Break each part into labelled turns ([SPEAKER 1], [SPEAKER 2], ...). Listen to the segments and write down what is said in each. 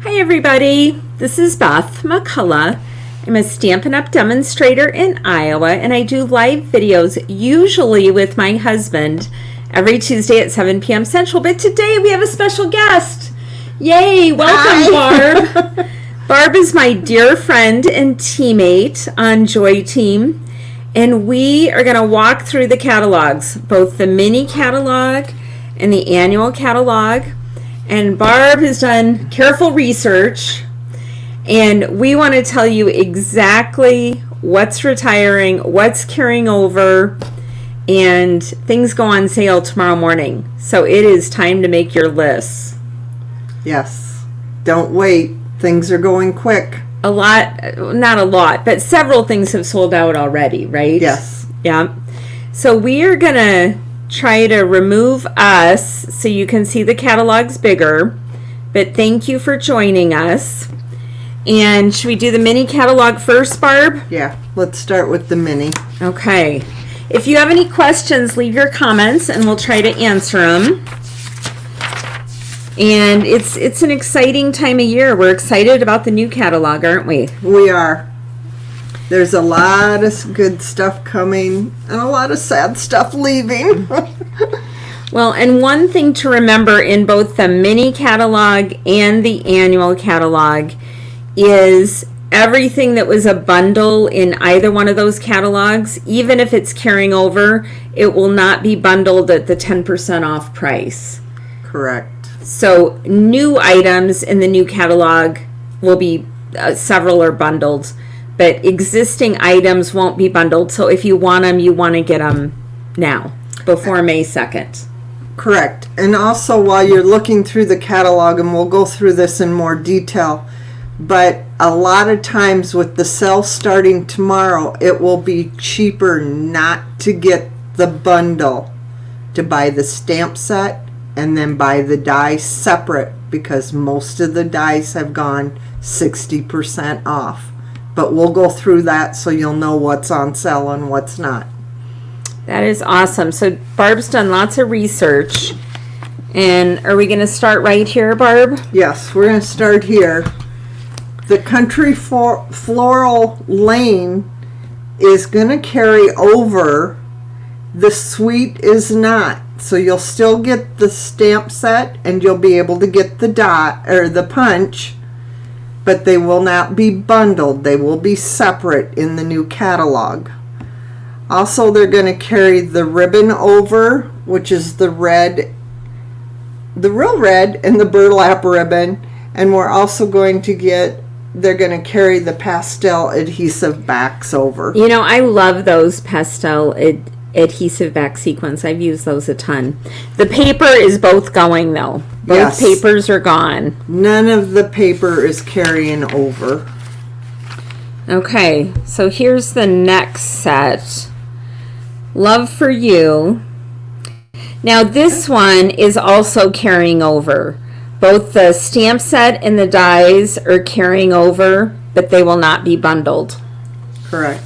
[SPEAKER 1] Hi everybody, this is Beth McCullough. I'm a Stampin' Up! Demonstrator in Iowa, and I do live videos usually with my husband every Tuesday at 7 p.m. Central, but today we have a special guest. Yay, welcome Barb. Barb is my dear friend and teammate on Joy Team, and we are going to walk through the catalogs, both the mini catalog and the annual catalog. And Barb has done careful research, and we want to tell you exactly what's retiring, what's carrying over, and things go on sale tomorrow morning. So it is time to make your lists.
[SPEAKER 2] Yes. Don't wait. Things are going quick.
[SPEAKER 1] A lot, not a lot, but several things have sold out already, right?
[SPEAKER 2] Yes.
[SPEAKER 1] Yeah. So we are going to try to remove us so you can see the catalogs bigger, but thank you for joining us. And should we do the mini catalog first, Barb?
[SPEAKER 2] Yeah, let's start with the mini.
[SPEAKER 1] Okay. If you have any questions, leave your comments and we'll try to answer them. And it's an exciting time of year. We're excited about the new catalog, aren't we?
[SPEAKER 2] We are. There's a lot of good stuff coming and a lot of sad stuff leaving.
[SPEAKER 1] Well, and one thing to remember in both the mini catalog and the annual catalog is everything that was a bundle in either one of those catalogs, even if it's carrying over, it will not be bundled at the 10% off price.
[SPEAKER 2] Correct.
[SPEAKER 1] So new items in the new catalog will be several are bundled, but existing items won't be bundled. So if you want them, you want to get them now, before May 2nd.
[SPEAKER 2] Correct. And also while you're looking through the catalog, and we'll go through this in more detail, but a lot of times with the sale starting tomorrow, it will be cheaper not to get the bundle, to buy the stamp set and then buy the dies separate, because most of the dies have gone 60% off. But we'll go through that so you'll know what's on sale and what's not.
[SPEAKER 1] That is awesome. So Barb's done lots of research. And are we going to start right here, Barb?
[SPEAKER 2] Yes, we're going to start here. The Country Floral Lane is going to carry over. The Suite is not. So you'll still get the stamp set and you'll be able to get the dot or the punch, but they will not be bundled. They will be separate in the new catalog. Also, they're going to carry the ribbon over, which is the red, the real red, and the burlap ribbon. And we're also going to get, they're going to carry the pastel adhesive backs over.
[SPEAKER 1] You know, I love those pastel adhesive back sequins. I've used those a ton. The paper is both going though. Both papers are gone.
[SPEAKER 2] None of the paper is carrying over.
[SPEAKER 1] Okay, so here's the next set. Love for You. Now this one is also carrying over. Both the stamp set and the dies are carrying over, but they will not be bundled.
[SPEAKER 2] Correct.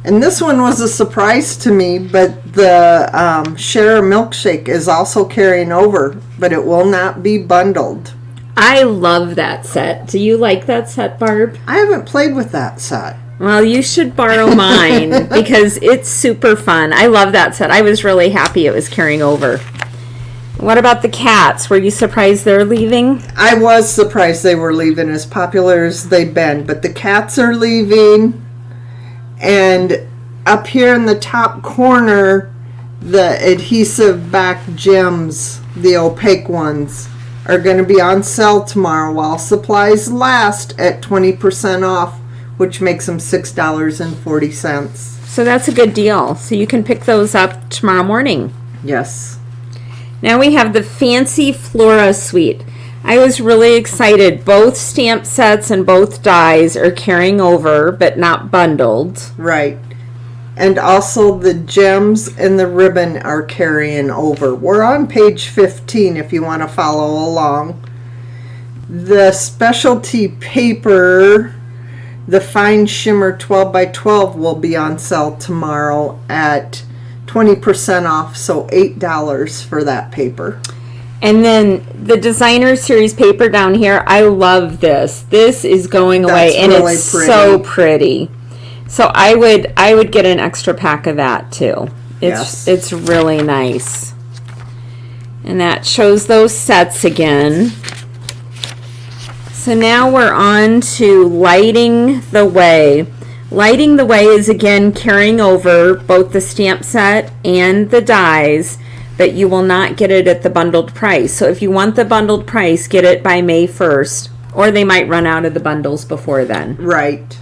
[SPEAKER 2] And this one was a surprise to me, but the Share Milkshake is also carrying over, but it will not be bundled.
[SPEAKER 1] I love that set. Do you like that set, Barb?
[SPEAKER 2] I haven't played with that set.
[SPEAKER 1] Well, you should borrow mine because it's super fun. I love that set. I was really happy it was carrying over. What about the cats? Were you surprised they're leaving?
[SPEAKER 2] I was surprised they were leaving, as popular as they've been, but the cats are leaving. And up here in the top corner, the adhesive back gems, the opaque ones, are going to be on sale tomorrow while supplies last at 20% off, which makes them $6.40.
[SPEAKER 1] So that's a good deal. So you can pick those up tomorrow morning.
[SPEAKER 2] Yes.
[SPEAKER 1] Now we have the Fancy Flora Suite. I was really excited. Both stamp sets and both dies are carrying over, but not bundled.
[SPEAKER 2] Right. And also the gems and the ribbon are carrying over. We're on page 15 if you want to follow along. The specialty paper, the fine shimmer 12 by 12 will be on sale tomorrow at 20% off, so $8 for that paper.
[SPEAKER 1] And then the designer series paper down here, I love this. This is going away,
[SPEAKER 2] That's
[SPEAKER 1] and
[SPEAKER 2] really
[SPEAKER 1] it's
[SPEAKER 2] pretty.
[SPEAKER 1] so pretty. So I would get an extra pack of that too.
[SPEAKER 2] Yes.
[SPEAKER 1] It's really nice. And that shows those sets again. So now we're on to Lighting the Way. Lighting the Way is again carrying over both the stamp set and the dies, but you will not get it at the bundled price. So if you want the bundled price, get it by May 1st, or they might run out of the bundles before then.
[SPEAKER 2] Right.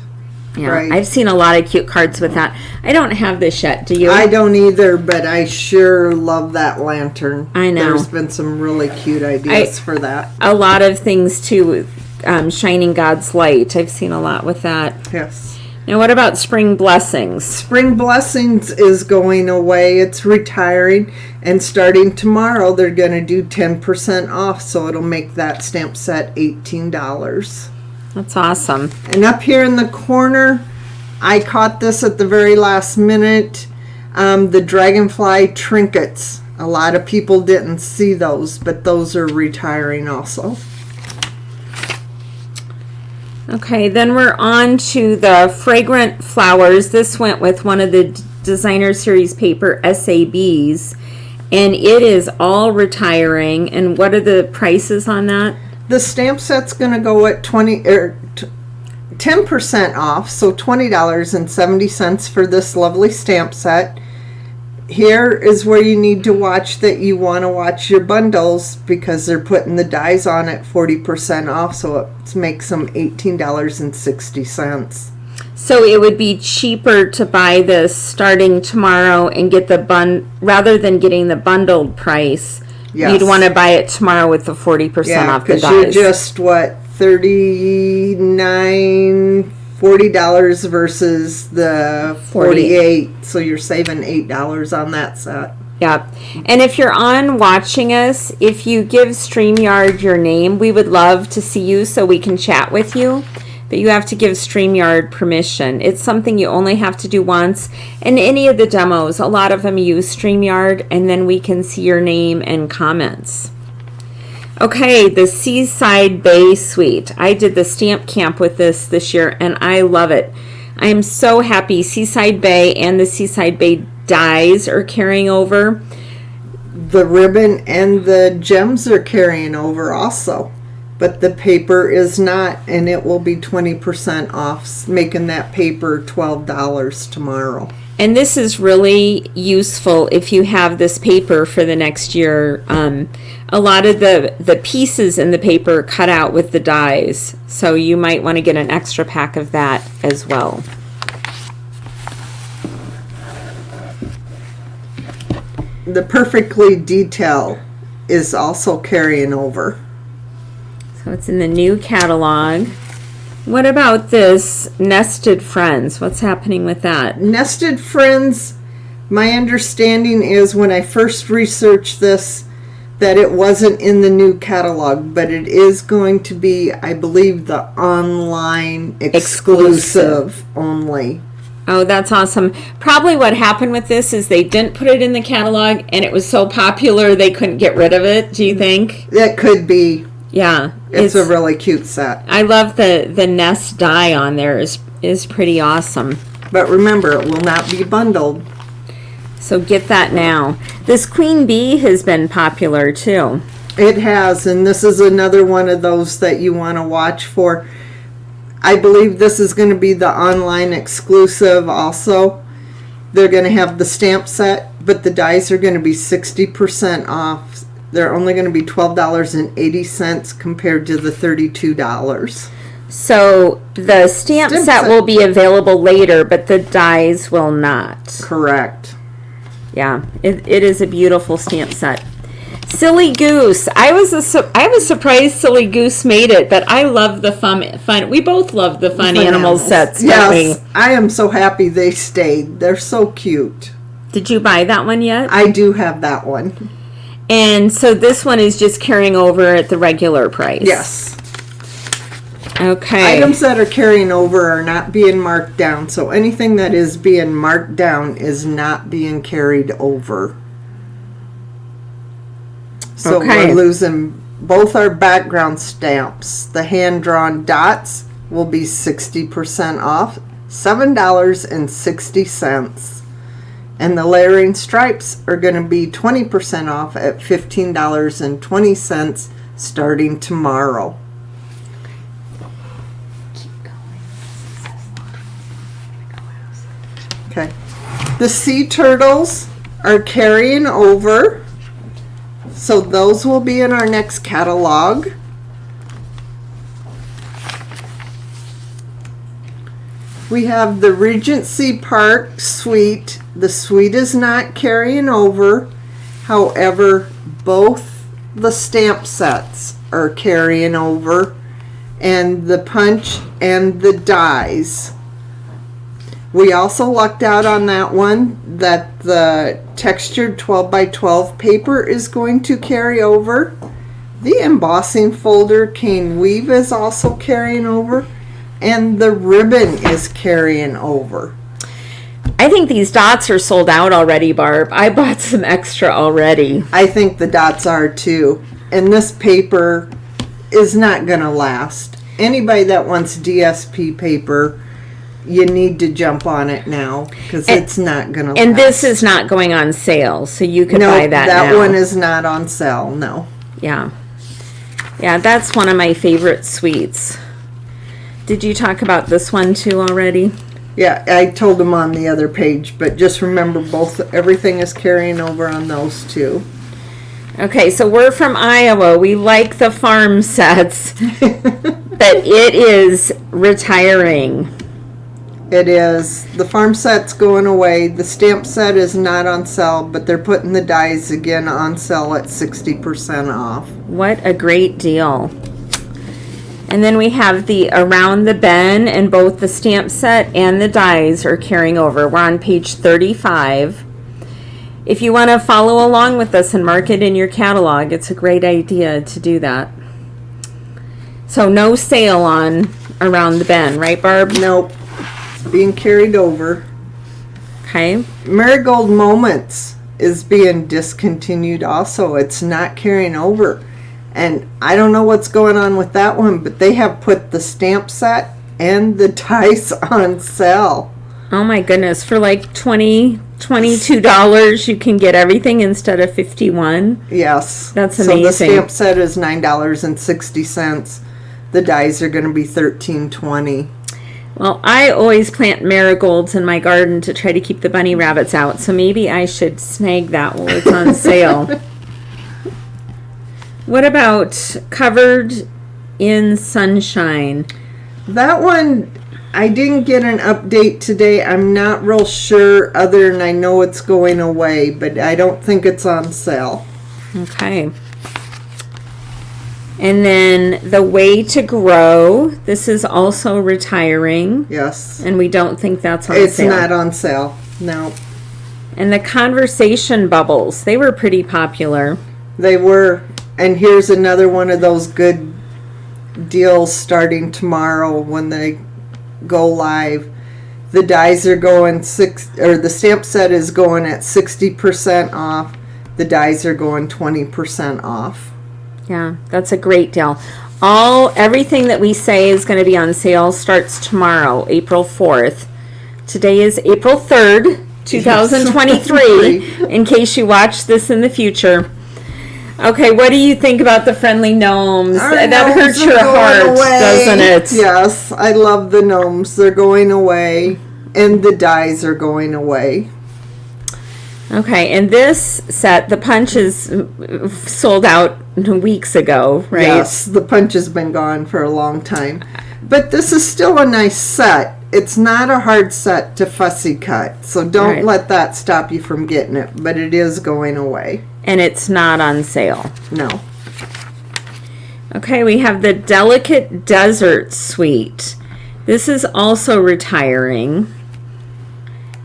[SPEAKER 1] Yeah,
[SPEAKER 2] Right.
[SPEAKER 1] I've seen a lot of cute cards with that. I don't have this yet. Do you?
[SPEAKER 2] I don't either, but I sure love that lantern.
[SPEAKER 1] I know.
[SPEAKER 2] There's been some really cute ideas for that.
[SPEAKER 1] A lot of things too. Shining God's Light. I've seen a lot with that.
[SPEAKER 2] Yes.
[SPEAKER 1] Now, what about Spring Blessings?
[SPEAKER 2] Spring Blessings is going away. It's retiring. And starting tomorrow, they're going to do 10% off. So it'll make that stamp set $18.
[SPEAKER 1] That's awesome.
[SPEAKER 2] And up here in the corner, I caught this at the very last minute. The Dragonfly trinkets. A lot of people didn't see those, but those are retiring also.
[SPEAKER 1] Okay, then we're on to the Fragrant Flowers. This went with one of the designer series paper SABs, and it is all retiring. And what are the prices on that?
[SPEAKER 2] The stamp set's going to go at 10% off, so $20.70 for this lovely stamp set. Here is where you need to watch that you want to watch your bundles, because they're putting the dies on at 40% off, so it makes them $18.60.
[SPEAKER 1] So it would be cheaper to buy this starting tomorrow and get the rather than getting the bundled price.
[SPEAKER 2] Yes.
[SPEAKER 1] You'd want to buy it tomorrow with the 40% off the
[SPEAKER 2] because
[SPEAKER 1] dies.
[SPEAKER 2] you're just $40 versus the 48, so you're saving $8 on that set.
[SPEAKER 1] Yep. And if you're on watching us, if you give StreamYard your name, we would love to see you so we can chat with you. But you have to give StreamYard permission. It's something you only have to do once. And any of the demos, a lot of them use StreamYard, and then we can see your name and comments. Okay, the Seaside Bay Suite. I did the stamp camp with this year, and I love it. I am so happy Seaside Bay and the Seaside Bay dies are carrying over.
[SPEAKER 2] The ribbon and the gems are carrying over also, but the paper is not, and it will be 20% off, making that paper $12 tomorrow.
[SPEAKER 1] And this is really useful if you have this paper for the next year. A lot of the pieces in the paper cut out with the dies, so you might want to get an extra pack of that as well.
[SPEAKER 2] The Perfectly Detail is also carrying over.
[SPEAKER 1] So it's in the new catalog. What about this Nested Friends? What's happening with that?
[SPEAKER 2] Nested Friends, my understanding is when I first researched this, that it wasn't in the new catalog, but it is going to be, I believe, the online exclusive only.
[SPEAKER 1] Oh, that's awesome. Probably what happened with this is they didn't put it in the catalog, and it was so popular they couldn't get rid of it. Do you think?
[SPEAKER 2] That could be.
[SPEAKER 1] Yeah.
[SPEAKER 2] It's a really cute set.
[SPEAKER 1] I love the nest die on there is pretty awesome.
[SPEAKER 2] But remember, it will not be bundled.
[SPEAKER 1] So get that now. This Queen Bee has been popular too.
[SPEAKER 2] It has, and this is another one of those that you want to watch for. I believe this is going to be the online exclusive also. They're going to have the stamp set, but the dies are going to be 60% off. They're only going to be $12.80 compared to the $32.
[SPEAKER 1] So the stamp set will be available later, but the dies will not.
[SPEAKER 2] Correct.
[SPEAKER 1] Yeah, it is a beautiful stamp set. Silly Goose. I was surprised Silly Goose made it, but I love the fun. We both love the fun animals sets, don't we?
[SPEAKER 2] I am so happy they stayed. They're so cute.
[SPEAKER 1] Did you buy that one yet?
[SPEAKER 2] I do have that one.
[SPEAKER 1] And so this one is just carrying over at the regular price.
[SPEAKER 2] Yes.
[SPEAKER 1] Okay.
[SPEAKER 2] Items that are carrying over are not being marked down, so anything that is being marked down is not being carried over. So
[SPEAKER 1] Okay.
[SPEAKER 2] we're losing both our background stamps. The hand-drawn dots will be 60% off, $7.60. And the layering stripes are going to be 20% off at $15.20 starting tomorrow. Okay. The sea turtles are carrying over, so those will be in our next catalog. We have the Regency Park suite. The suite is not carrying over. However, both the stamp sets are carrying over, and the punch and the dies. We also lucked out on that one that the textured 12 by 12 paper is going to carry over. The embossing folder cane weave is also carrying over, and the ribbon is carrying over.
[SPEAKER 1] I think these dots are sold out already, Barb. I bought some extra already.
[SPEAKER 2] I think the dots are too. And this paper is not going to last. Anybody that wants DSP paper, you need to jump on it now because it's not going to last.
[SPEAKER 1] And this is not going on sale, so you can buy that now.
[SPEAKER 2] That one is not on sale, no.
[SPEAKER 1] Yeah. Yeah, that's one of my favorite suites. Did you talk about this one too already?
[SPEAKER 2] Yeah, I told them on the other page, but just remember everything is carrying over on those two.
[SPEAKER 1] Okay, so we're from Iowa. We like the farm sets, but it is retiring.
[SPEAKER 2] It is. The farm set's going away. The stamp set is not on sale, but they're putting the dies again on sale at 60% off.
[SPEAKER 1] What a great deal. And then we have the Around the Bend, and both the stamp set and the dies are carrying over. We're on page 35. If you want to follow along with us and mark it in your catalog, it's a great idea to do that. So no sale on Around the Bend, right, Barb?
[SPEAKER 2] Nope. It's being carried over.
[SPEAKER 1] Okay.
[SPEAKER 2] Marigold Moments is being discontinued also. It's not carrying over. And I don't know what's going on with that one, but they have put the stamp set and the dice on sale.
[SPEAKER 1] Oh my goodness, for like $22 you can get everything instead of $51.
[SPEAKER 2] Yes.
[SPEAKER 1] That's
[SPEAKER 2] So
[SPEAKER 1] amazing.
[SPEAKER 2] the stamp set is $9.60. The dies are going to be $13.20.
[SPEAKER 1] Well, I always plant marigolds in my garden to try to keep the bunny rabbits out, so maybe I should snag that while it's on sale. What about Covered in Sunshine?
[SPEAKER 2] That one, I didn't get an update today. I'm not real sure, other than I know it's going away, but I don't think it's on sale.
[SPEAKER 1] Okay. And then The Way to Grow. This is also retiring.
[SPEAKER 2] Yes.
[SPEAKER 1] And we don't think that's on
[SPEAKER 2] It's
[SPEAKER 1] sale.
[SPEAKER 2] not on sale. No.
[SPEAKER 1] And the Conversation Bubbles. They were pretty popular.
[SPEAKER 2] They were. And here's another one of those good deals starting tomorrow when they go live. The dies are going the stamp set is going at 60% off. The dies are going 20% off.
[SPEAKER 1] Yeah, that's a great deal. Everything that we say is going to be on sale starts tomorrow, April 4th. Today is April 3rd, 2023, in case you watch this in the future. Okay, what do you think about the friendly gnomes? That hurts your heart, doesn't it?
[SPEAKER 2] Yes, I love the gnomes. They're going away, and the dies are going away.
[SPEAKER 1] Okay, and this set, the punch is sold out weeks ago, right?
[SPEAKER 2] Yes, the punch has been gone for a long time. But this is still a nice set. It's not a hard set to fussy cut, so don't let that stop you from getting it, but it is going away.
[SPEAKER 1] And it's not on sale.
[SPEAKER 2] No.
[SPEAKER 1] Okay, we have the Delicate Desert Suite. This is also retiring.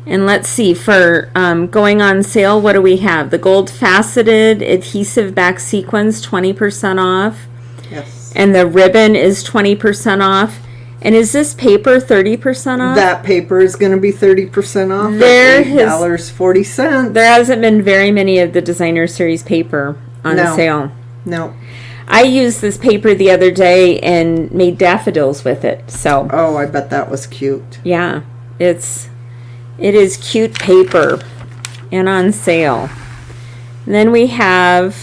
[SPEAKER 1] And let's see, for going on sale, what do we have? The gold faceted adhesive back sequins, 20% off.
[SPEAKER 2] Yes.
[SPEAKER 1] And the ribbon is 20% off. And is this paper 30% off?
[SPEAKER 2] That paper is going to be 30% off.
[SPEAKER 1] There
[SPEAKER 2] $8.40.
[SPEAKER 1] There hasn't been very many of the designer series paper on
[SPEAKER 2] No.
[SPEAKER 1] sale.
[SPEAKER 2] No.
[SPEAKER 1] I used this paper the other day and made daffodils with it. So,
[SPEAKER 2] Oh, I bet that was cute.
[SPEAKER 1] yeah, it is cute paper and on sale. And then we have,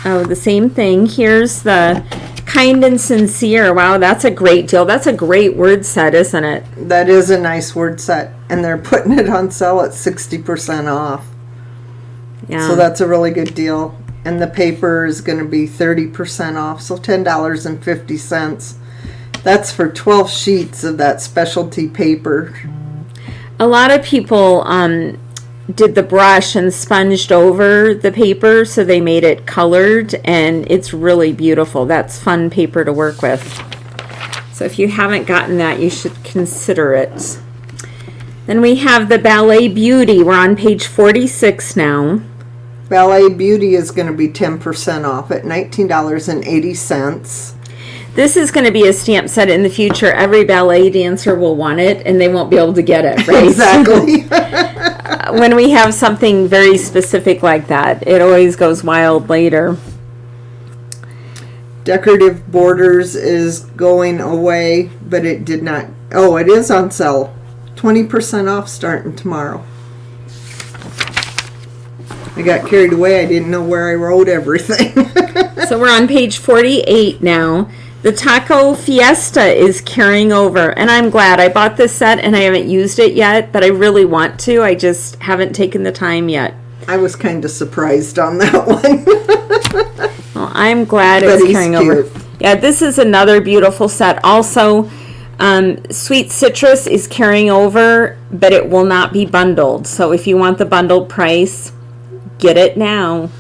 [SPEAKER 1] the same thing. Here's the Kind and Sincere. Wow, that's a great deal. That's a great word set, isn't it?
[SPEAKER 2] That is a nice word set. And they're putting it on sale at 60% off.
[SPEAKER 1] Yeah.
[SPEAKER 2] So that's a really good deal. And the paper is going to be 30% off, so $10.50. That's for 12 sheets of that specialty paper.
[SPEAKER 1] A lot of people did the brush and sponged over the paper, so they made it colored, and it's really beautiful. That's fun paper to work with. So if you haven't gotten that, you should consider it. Then we have the Ballet Beauty. We're on page 46 now.
[SPEAKER 2] Ballet Beauty is going to be 10% off at $19.80.
[SPEAKER 1] This is going to be a stamp set in the future. Every ballet dancer will want it, and they won't be able to get it, right?
[SPEAKER 2] Exactly.
[SPEAKER 1] When we have something very specific like that, it always goes wild later.
[SPEAKER 2] Decorative Borders is going away, but it did not. Oh, it is on sale. 20% off starting tomorrow. I got carried away. I didn't know where I wrote everything.
[SPEAKER 1] So we're on page 48 now. The Taco Fiesta is carrying over, and I'm glad. I bought this set and I haven't used it yet, but I really want to. I just haven't taken the time yet.
[SPEAKER 2] I was kind of surprised on that one.
[SPEAKER 1] Well, I'm glad
[SPEAKER 2] But
[SPEAKER 1] it's
[SPEAKER 2] he's
[SPEAKER 1] carrying
[SPEAKER 2] cute.
[SPEAKER 1] over. Yeah, this is another beautiful set. Also, Sweet Citrus is carrying over, but it will not be bundled. So if you want the bundled price, get it now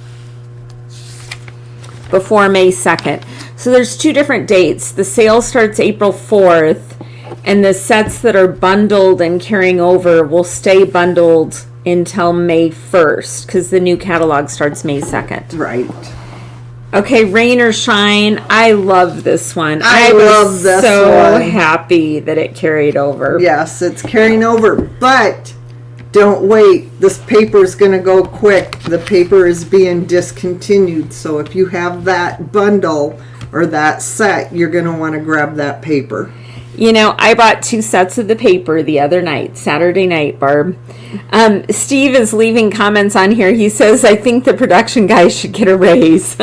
[SPEAKER 1] before May 2nd. So there's two different dates. The sale starts April 4th, and the sets that are bundled and carrying over will stay bundled until May 1st, because the new catalog starts May 2nd.
[SPEAKER 2] Right.
[SPEAKER 1] Okay, Rain or Shine. I love this one.
[SPEAKER 2] I
[SPEAKER 1] was
[SPEAKER 2] love this
[SPEAKER 1] so
[SPEAKER 2] one.
[SPEAKER 1] happy that it carried over.
[SPEAKER 2] Yes, it's carrying over, but don't wait. This paper is going to go quick. The paper is being discontinued, so if you have that bundle or that set, you're going to want to grab that paper.
[SPEAKER 1] You know, I bought 2 sets of the paper the other night, Saturday night, Barb. Steve is leaving comments on here. He says, I think the production guys should get a raise.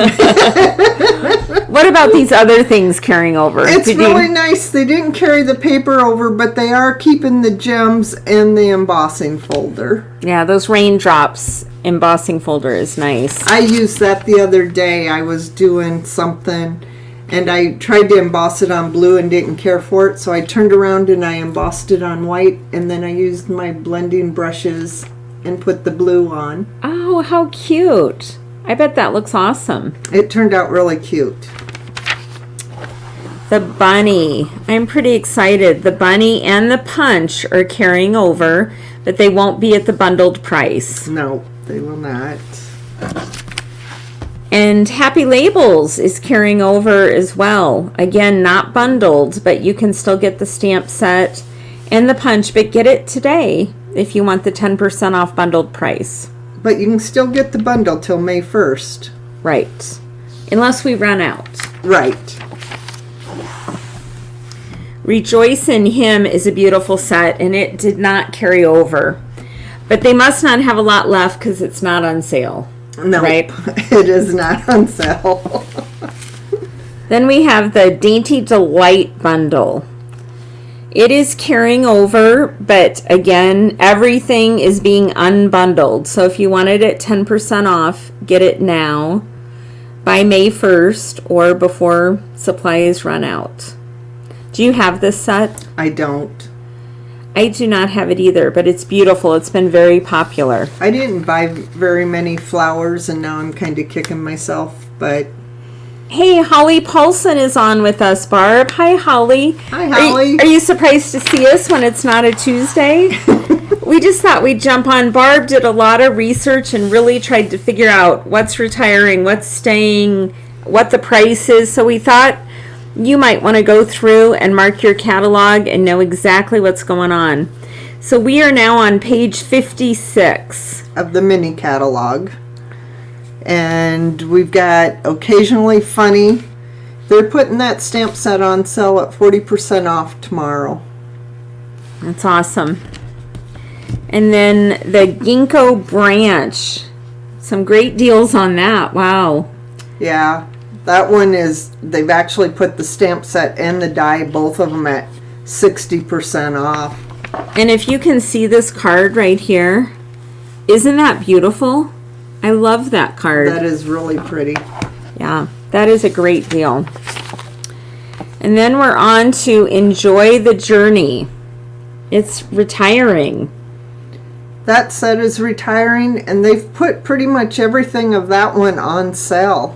[SPEAKER 1] What about these other things carrying over?
[SPEAKER 2] It's really nice. They didn't carry the paper over, but they are keeping the gems in the embossing folder.
[SPEAKER 1] Yeah, those raindrops embossing folder is nice.
[SPEAKER 2] I used that the other day. I was doing something and I tried to emboss it on blue and didn't care for it, so I turned around and I embossed it on white, and then I used my blending brushes and put the blue on.
[SPEAKER 1] Oh, how cute. I bet that looks awesome.
[SPEAKER 2] It turned out really cute.
[SPEAKER 1] The bunny. I'm pretty excited. The bunny and the punch are carrying over, but they won't be at the bundled price.
[SPEAKER 2] No, they will not.
[SPEAKER 1] And Happy Labels is carrying over as well. Again, not bundled, but you can still get the stamp set and the punch, but get it today if you want the 10% off bundled price.
[SPEAKER 2] But you can still get the bundle till May 1st.
[SPEAKER 1] Right. Unless we run out.
[SPEAKER 2] Right.
[SPEAKER 1] Rejoice in Him is a beautiful set, and it did not carry over. But they must not have a lot left because it's not on sale.
[SPEAKER 2] No,
[SPEAKER 1] Right.
[SPEAKER 2] It is not on sale.
[SPEAKER 1] Then we have the Dainty Delight bundle. It is carrying over, but again, everything is being unbundled. So if you wanted it 10% off, get it now by May 1st or before supplies run out. Do you have this set?
[SPEAKER 2] I don't.
[SPEAKER 1] I do not have it either, but it's beautiful. It's been very popular.
[SPEAKER 2] I didn't buy very many flowers, and now I'm kind of kicking myself, but...
[SPEAKER 1] Hey, Holly Paulson is on with us, Barb. Hi, Holly.
[SPEAKER 2] Hi, Holly.
[SPEAKER 1] Are you surprised to see us when it's not a Tuesday? We just thought we'd jump on. Barb did a lot of research and really tried to figure out what's retiring, what's staying, what the price is. So we thought you might want to go through and mark your catalog and know exactly what's going on. So we are now on page 56.
[SPEAKER 2] Of the mini catalog. And we've got Occasionally Funny. They're putting that stamp set on sale at 40% off tomorrow.
[SPEAKER 1] That's awesome. And then the ginkgo branch. Some great deals on that. Wow.
[SPEAKER 2] Yeah, that one is, they've actually put the stamp set and the die, both of them at 60% off.
[SPEAKER 1] And if you can see this card right here, isn't that beautiful? I love that card.
[SPEAKER 2] That is really pretty.
[SPEAKER 1] Yeah, that is a great deal. And then we're on to Enjoy the Journey. It's retiring.
[SPEAKER 2] That set is retiring, and they've put pretty much everything of that one on sale.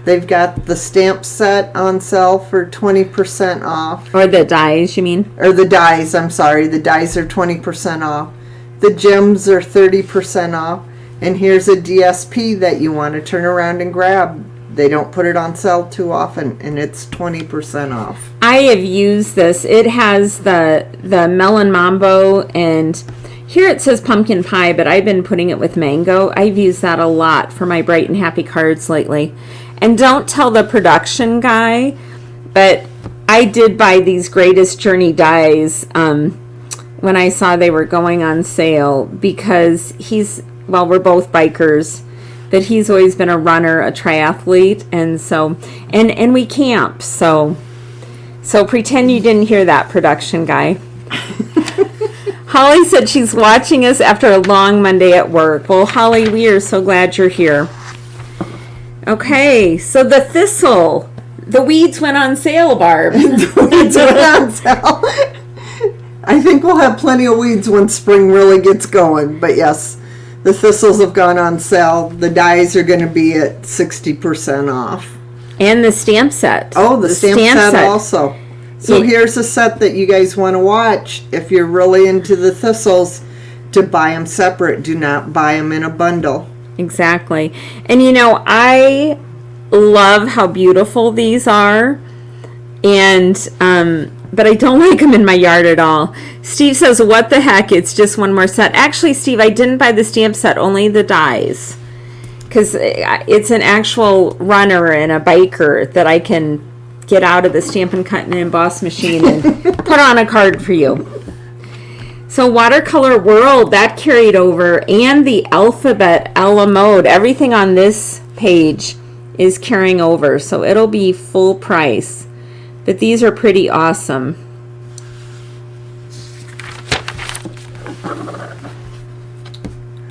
[SPEAKER 2] They've got the stamp set on sale for 20% off.
[SPEAKER 1] Or the dies, you mean?
[SPEAKER 2] Or the dies, I'm sorry. The dies are 20% off. The gems are 30% off. And here's a DSP that you want to turn around and grab. They don't put it on sale too often, and it's 20% off.
[SPEAKER 1] I have used this. It has the melon mambo, and here it says pumpkin pie, but I've been putting it with mango. I've used that a lot for my bright and happy cards lately. And don't tell the production guy, but I did buy these Greatest Journey dies when I saw they were going on sale, because we're both bikers, but he's always been a runner, a triathlete, and so and we camp, so pretend you didn't hear that, production guy. Holly said she's watching us after a long Monday at work. Well, Holly, we are so glad you're here. Okay, so the thistle, the weeds went on sale, Barb.
[SPEAKER 2] The weeds went on sale. I think we'll have plenty of weeds when spring really gets going, but yes. The thistles have gone on sale. The dies are going to be at 60% off.
[SPEAKER 1] And the stamp set.
[SPEAKER 2] Oh, the stamp set also. So here's a set that you guys want to watch. If you're really into the thistles, to buy them separate. Do not buy them in a bundle.
[SPEAKER 1] Exactly. And I love how beautiful these are. And but I don't like them in my yard at all. Steve says, what the heck? It's just one more set. Actually, Steve, I didn't buy the stamp set, only the dies. Because it's an actual runner and a biker that I can get out of the Stampin' Cut and Emboss machine and put on a card for you. So Watercolor World, that carried over. And the Alphabet a la mode. Everything on this page is carrying over. So it'll be full price. But these are pretty awesome.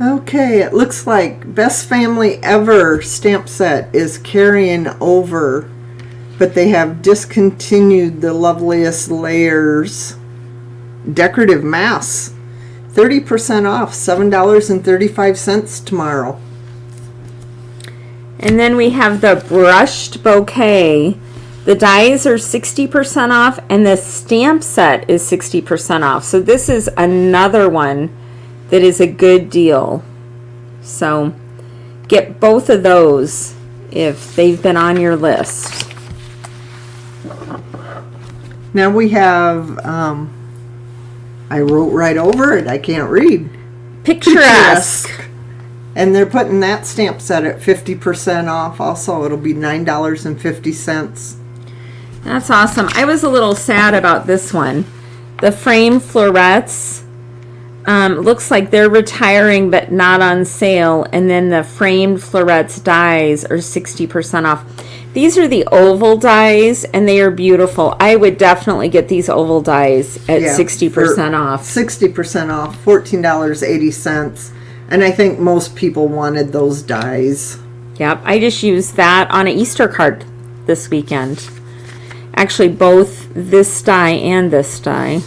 [SPEAKER 2] Okay, it looks like Best Family Ever stamp set is carrying over, but they have discontinued the Loveliest Layers Decorative Mass. 30% off, $7.35 tomorrow.
[SPEAKER 1] And then we have the Brushed Bouquet. The dies are 60% off, and the stamp set is 60% off. So this is another one that is a good deal. So get both of those if they've been on your list.
[SPEAKER 2] Now we have, I wrote right over it, I can't read.
[SPEAKER 1] Picturesque.
[SPEAKER 2] And they're putting that stamp set at 50% off also. It'll be $9.50.
[SPEAKER 1] That's awesome. I was a little sad about this one. The frame florets. Looks like they're retiring but not on sale. And then the framed florets dies are 60% off. These are the oval dies, and they are beautiful. I would definitely get these oval dies at 60% off.
[SPEAKER 2] 60% off, $14.80. And I think most people wanted those dies.
[SPEAKER 1] Yep, I just used that on an Easter card this weekend. Actually, both this die and this die.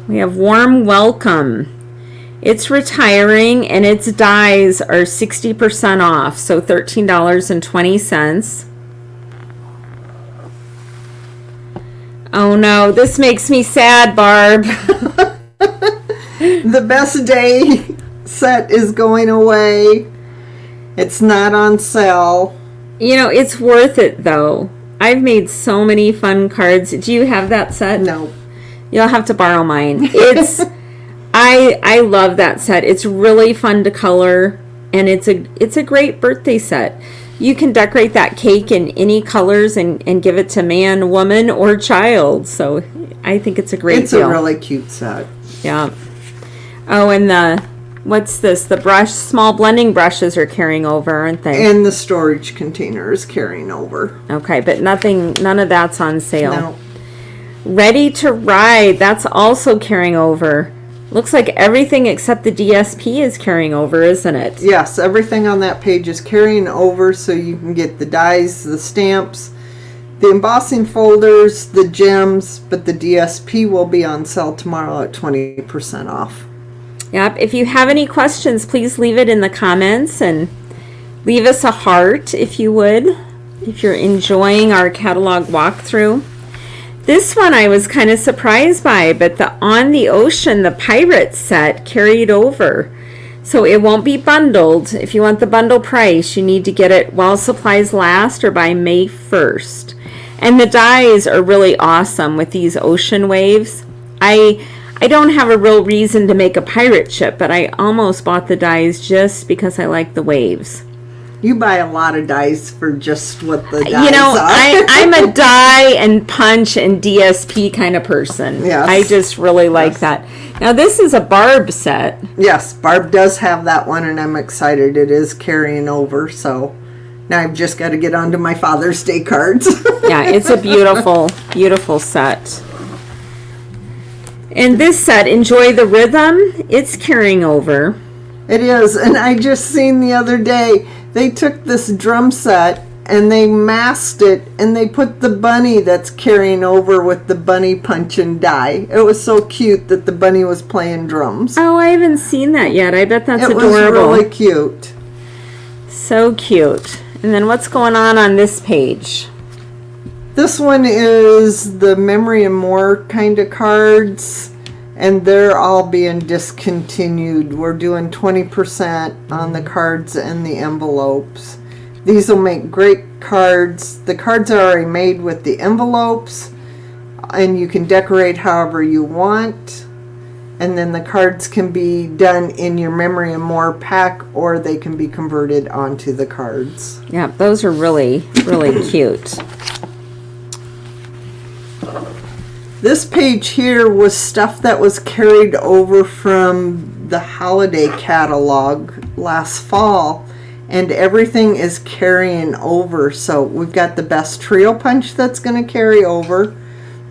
[SPEAKER 1] We have Warm Welcome. It's retiring, and its dies are 60% off, so $13.20. Oh no, this makes me sad, Barb.
[SPEAKER 2] The Best Day set is going away. It's not on sale.
[SPEAKER 1] It's worth it, though. I've made so many fun cards. Do you have that set?
[SPEAKER 2] No.
[SPEAKER 1] You'll have to borrow mine. I love that set. It's really fun to color, and it's a great birthday set. You can decorate that cake in any colors and give it to man, woman, or child. So I think it's a great deal.
[SPEAKER 2] It's a really cute set.
[SPEAKER 1] Yeah. Oh, and what's this? The small blending brushes are carrying over, aren't they?
[SPEAKER 2] And the storage container is carrying over.
[SPEAKER 1] Okay, but none of that's on sale.
[SPEAKER 2] No.
[SPEAKER 1] Ready to Ride, that's also carrying over. Looks like everything except the DSP is carrying over, isn't it?
[SPEAKER 2] Yes, everything on that page is carrying over, so you can get the dies, the stamps, the embossing folders, the gems, but the DSP will be on sale tomorrow at 20% off.
[SPEAKER 1] Yep. If you have any questions, please leave it in the comments and leave us a heart if you would, if you're enjoying our catalog walkthrough. This one I was kind of surprised by, but the On the Ocean, the pirate set carried over. So it won't be bundled. If you want the bundle price, you need to get it while supplies last or by May 1st. And the dies are really awesome with these ocean waves. I don't have a real reason to make a pirate ship, but I almost bought the dies just because I like the waves.
[SPEAKER 2] You buy a lot of dies for just what the dies
[SPEAKER 1] You know,
[SPEAKER 2] are.
[SPEAKER 1] I'm a die and punch and DSP kind of person.
[SPEAKER 2] Yes.
[SPEAKER 1] I just really like that. Now, this is a Barb set.
[SPEAKER 2] Yes, Barb does have that one, and I'm excited. It is carrying over, so now I've just got to get onto my Father's Day cards.
[SPEAKER 1] Yeah, it's a beautiful, beautiful set. And this set, Enjoy the Rhythm, it's carrying over.
[SPEAKER 2] It is, and I just seen the other day, they took this drum set and they masked it and they put the bunny that's carrying over with the bunny punch and die. It was so cute that the bunny was playing drums.
[SPEAKER 1] Oh, I haven't seen that yet. I bet that's adorable.
[SPEAKER 2] It was really cute.
[SPEAKER 1] So cute. And then what's going on this page?
[SPEAKER 2] This one is the Memory and More kind of cards, and they're all being discontinued. We're doing 20% on the cards and the envelopes. These will make great cards. The cards are already made with the envelopes, and you can decorate however you want. And then the cards can be done in your Memory and More pack, or they can be converted onto the cards.
[SPEAKER 1] Yeah, those are really, really cute.
[SPEAKER 2] This page here was stuff that was carried over from the holiday catalog last fall, and everything is carrying over. So we've got the Best Trio Punch that's going to carry over.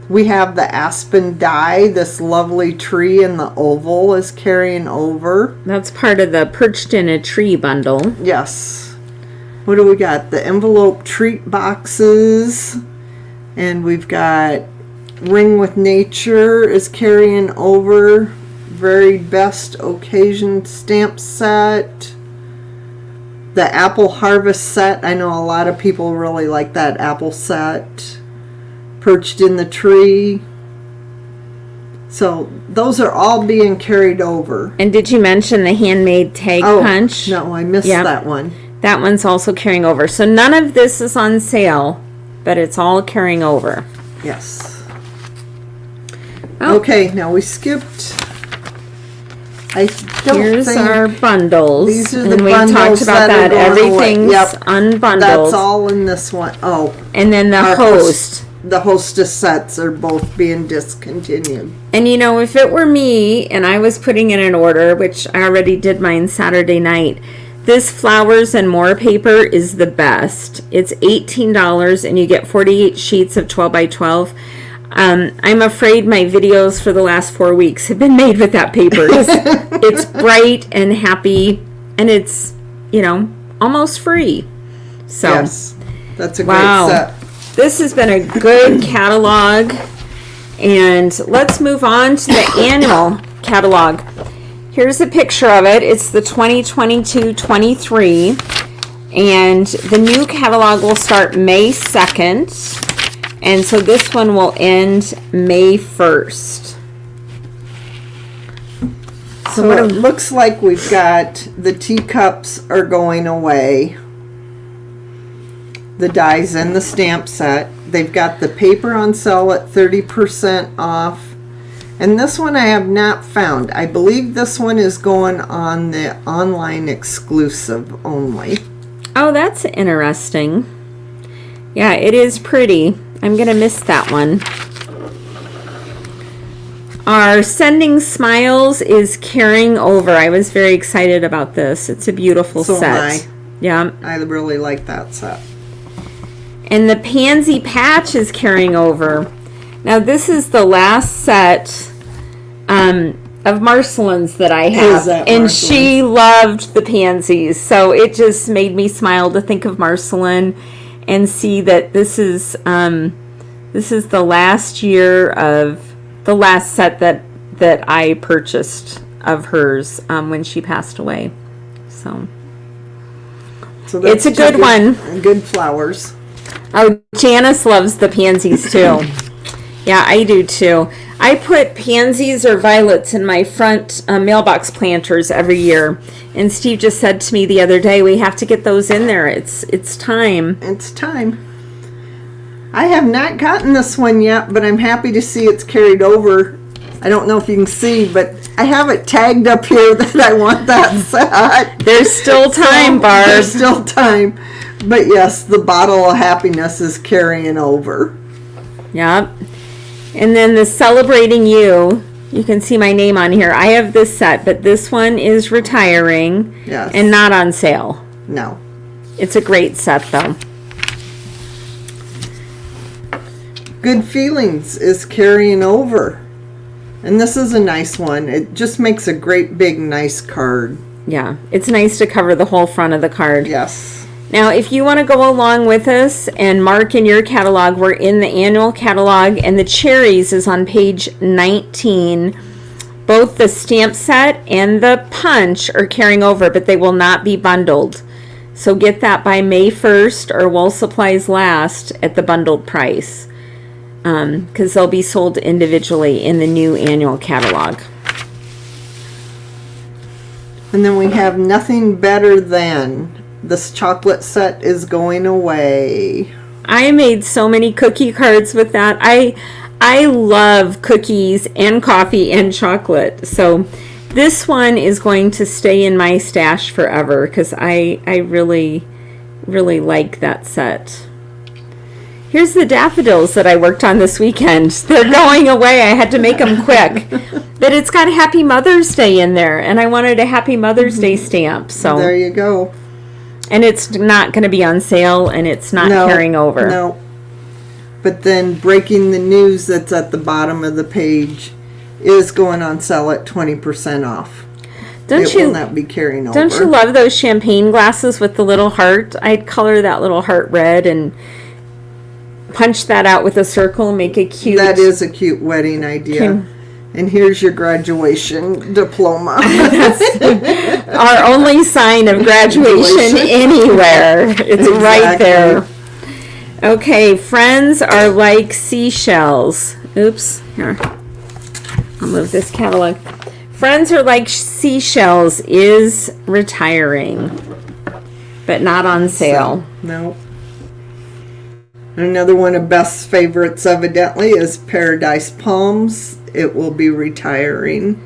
[SPEAKER 2] We have the Aspen die, this lovely tree in the oval is carrying over.
[SPEAKER 1] That's part of the Perched in a Tree bundle.
[SPEAKER 2] Yes. What do we got? The envelope treat boxes, and we've got Ring with Nature is carrying over. Very Best Occasion stamp set. The Apple Harvest set. I know a lot of people really like that apple set. Perched in the Tree. So those are all being carried over.
[SPEAKER 1] And did you mention the handmade tag punch?
[SPEAKER 2] No, I missed that one.
[SPEAKER 1] That one's also carrying over. So none of this is on sale, but it's all carrying over.
[SPEAKER 2] Yes.
[SPEAKER 1] Oh.
[SPEAKER 2] Okay, now we skipped. I don't
[SPEAKER 1] Here's
[SPEAKER 2] think
[SPEAKER 1] our bundles.
[SPEAKER 2] these are the
[SPEAKER 1] and we
[SPEAKER 2] bundles
[SPEAKER 1] talked about
[SPEAKER 2] that
[SPEAKER 1] that.
[SPEAKER 2] are going away.
[SPEAKER 1] Everything's
[SPEAKER 2] Yep.
[SPEAKER 1] unbundled.
[SPEAKER 2] That's all in this one. Oh.
[SPEAKER 1] And then the
[SPEAKER 2] our
[SPEAKER 1] host.
[SPEAKER 2] The hostess sets are both being discontinued.
[SPEAKER 1] And you know, if it were me and I was putting in an order, which I already did mine Saturday night, this Flowers and More paper is the best. It's $18 and you get 48 sheets of 12 by 12. I'm afraid my videos for the last 4 weeks have been made with that paper. It's bright and happy, and it's, you know, almost free. So,
[SPEAKER 2] yes, that's a
[SPEAKER 1] wow.
[SPEAKER 2] great set.
[SPEAKER 1] This has been a good catalog, and let's move on to the annual catalog. Here's a picture of it. It's the 2022-23, and the new catalog will start May 2nd. And so this one will end May 1st.
[SPEAKER 2] So it looks like we've got the teacups are going away. The dies and the stamp set. They've got the paper on sale at 30% off. And this one I have not found. I believe this one is going on the online exclusive only.
[SPEAKER 1] Oh, that's interesting. Yeah, it is pretty. I'm going to miss that one. Our Sending Smiles is carrying over. I was very excited about this. It's a beautiful
[SPEAKER 2] So
[SPEAKER 1] set.
[SPEAKER 2] am
[SPEAKER 1] Yeah.
[SPEAKER 2] I really like that set.
[SPEAKER 1] And the Pansy Patch is carrying over. Now, this is the last set of Marceline's that I have.
[SPEAKER 2] Is that
[SPEAKER 1] And
[SPEAKER 2] Marceline's?
[SPEAKER 1] she loved the pansies. So it just made me smile to think of Marceline and see that this is the last year of the last set that I purchased of hers when she passed away. So it's a good one.
[SPEAKER 2] Good flowers.
[SPEAKER 1] Oh, Janice loves the pansies too. Yeah, I do too. I put pansies or violets in my front mailbox planters every year. And Steve just said to me the other day, we have to get those in there. It's time.
[SPEAKER 2] It's time. I have not gotten this one yet, but I'm happy to see it's carried over. I don't know if you can see, but I have it tagged up here that I want that set.
[SPEAKER 1] There's still time, Barb.
[SPEAKER 2] There's still time. But yes, the Bottle of Happiness is carrying over.
[SPEAKER 1] Yep. And then the Celebrating You can see my name on here. I have this set, but this one is retiring.
[SPEAKER 2] Yes.
[SPEAKER 1] And not on sale.
[SPEAKER 2] No.
[SPEAKER 1] It's a great set, though.
[SPEAKER 2] Good Feelings is carrying over. And this is a nice one. It just makes a great big nice card.
[SPEAKER 1] Yeah, it's nice to cover the whole front of the card.
[SPEAKER 2] Yes.
[SPEAKER 1] Now, if you want to go along with us and mark in your catalog, we're in the annual catalog, and the Cherries is on page 19. Both the stamp set and the punch are carrying over, but they will not be bundled. So get that by May 1st or while supplies last at the bundled price, because they'll be sold individually in the new annual catalog.
[SPEAKER 2] And then we have Nothing Better Than. This chocolate set is going away.
[SPEAKER 1] I made so many cookie cards with that. I love cookies and coffee and chocolate. So this one is going to stay in my stash forever because I really, really like that set. Here's the daffodils that I worked on this weekend. They're going away. I had to make them quick. But it's got Happy Mother's Day in there, and I wanted a Happy Mother's Day stamp. So
[SPEAKER 2] there you go.
[SPEAKER 1] And it's not going to be on sale, and it's not carrying over.
[SPEAKER 2] No. But then Breaking the News that's at the bottom of the page is going on sale at 20% off. It will not be carrying over.
[SPEAKER 1] Don't you love those champagne glasses with the little heart? I'd color that little heart red and punch that out with a circle and make it cute.
[SPEAKER 2] That is a cute wedding idea.
[SPEAKER 1] Okay.
[SPEAKER 2] And here's your graduation diploma.
[SPEAKER 1] Our only sign of graduation anywhere. It's right there. Okay, friends are like seashells. Oops, here. I'll move this catalog. Friends are like seashells is retiring, but not on sale.
[SPEAKER 2] No. Another one of Beth's favorites, evidently, is Paradise Palms. It will be retiring.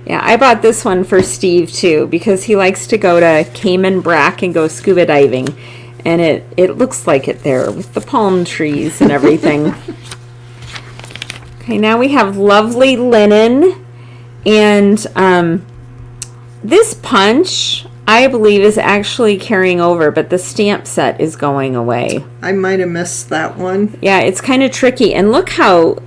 [SPEAKER 1] Yeah, I bought this one for Steve, too, because he likes to go to Cayman Brac and go scuba diving. And it looks like it there with the palm trees and everything. Okay, now we have Lovely Linen. And this punch, I believe, is actually carrying over, but the stamp set is going away.
[SPEAKER 2] I might have missed that one.
[SPEAKER 1] Yeah, it's kind of tricky. And look how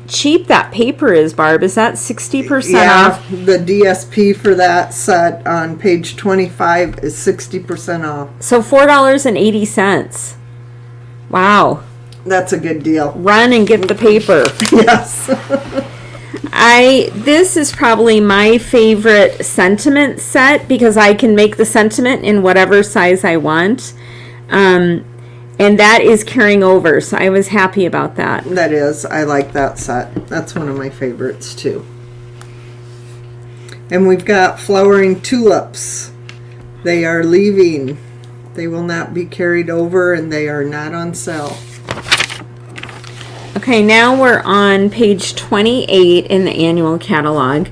[SPEAKER 1] cheap that paper is, Barb. Is that 60% off?
[SPEAKER 2] The DSP for that set on page 25 is 60% off.
[SPEAKER 1] So $4.80. Wow.
[SPEAKER 2] That's a good deal.
[SPEAKER 1] Run and get the paper.
[SPEAKER 2] Yes.
[SPEAKER 1] This is probably my favorite sentiment set because I can make the sentiment in whatever size I want. And that is carrying over, so I was happy about that.
[SPEAKER 2] That is. I like that set. That's one of my favorites, too. And we've got Flowering Tulips. They are leaving. They will not be carried over, and they are not on sale.
[SPEAKER 1] A Okay, now we're on page 28 in the annual catalog.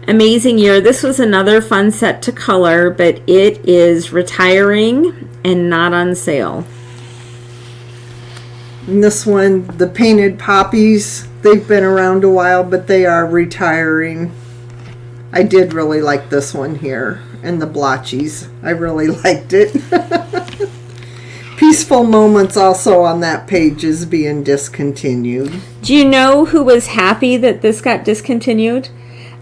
[SPEAKER 1] Amazing Year. This was another fun set to color, but it is retiring and not on sale.
[SPEAKER 2] And this one, the painted poppies, they've been around a while, but they are retiring. I did really like this one here, and the blotchies. I really liked it. Peaceful Moments also on that page is being discontinued.
[SPEAKER 1] Do you know who was happy that this got discontinued?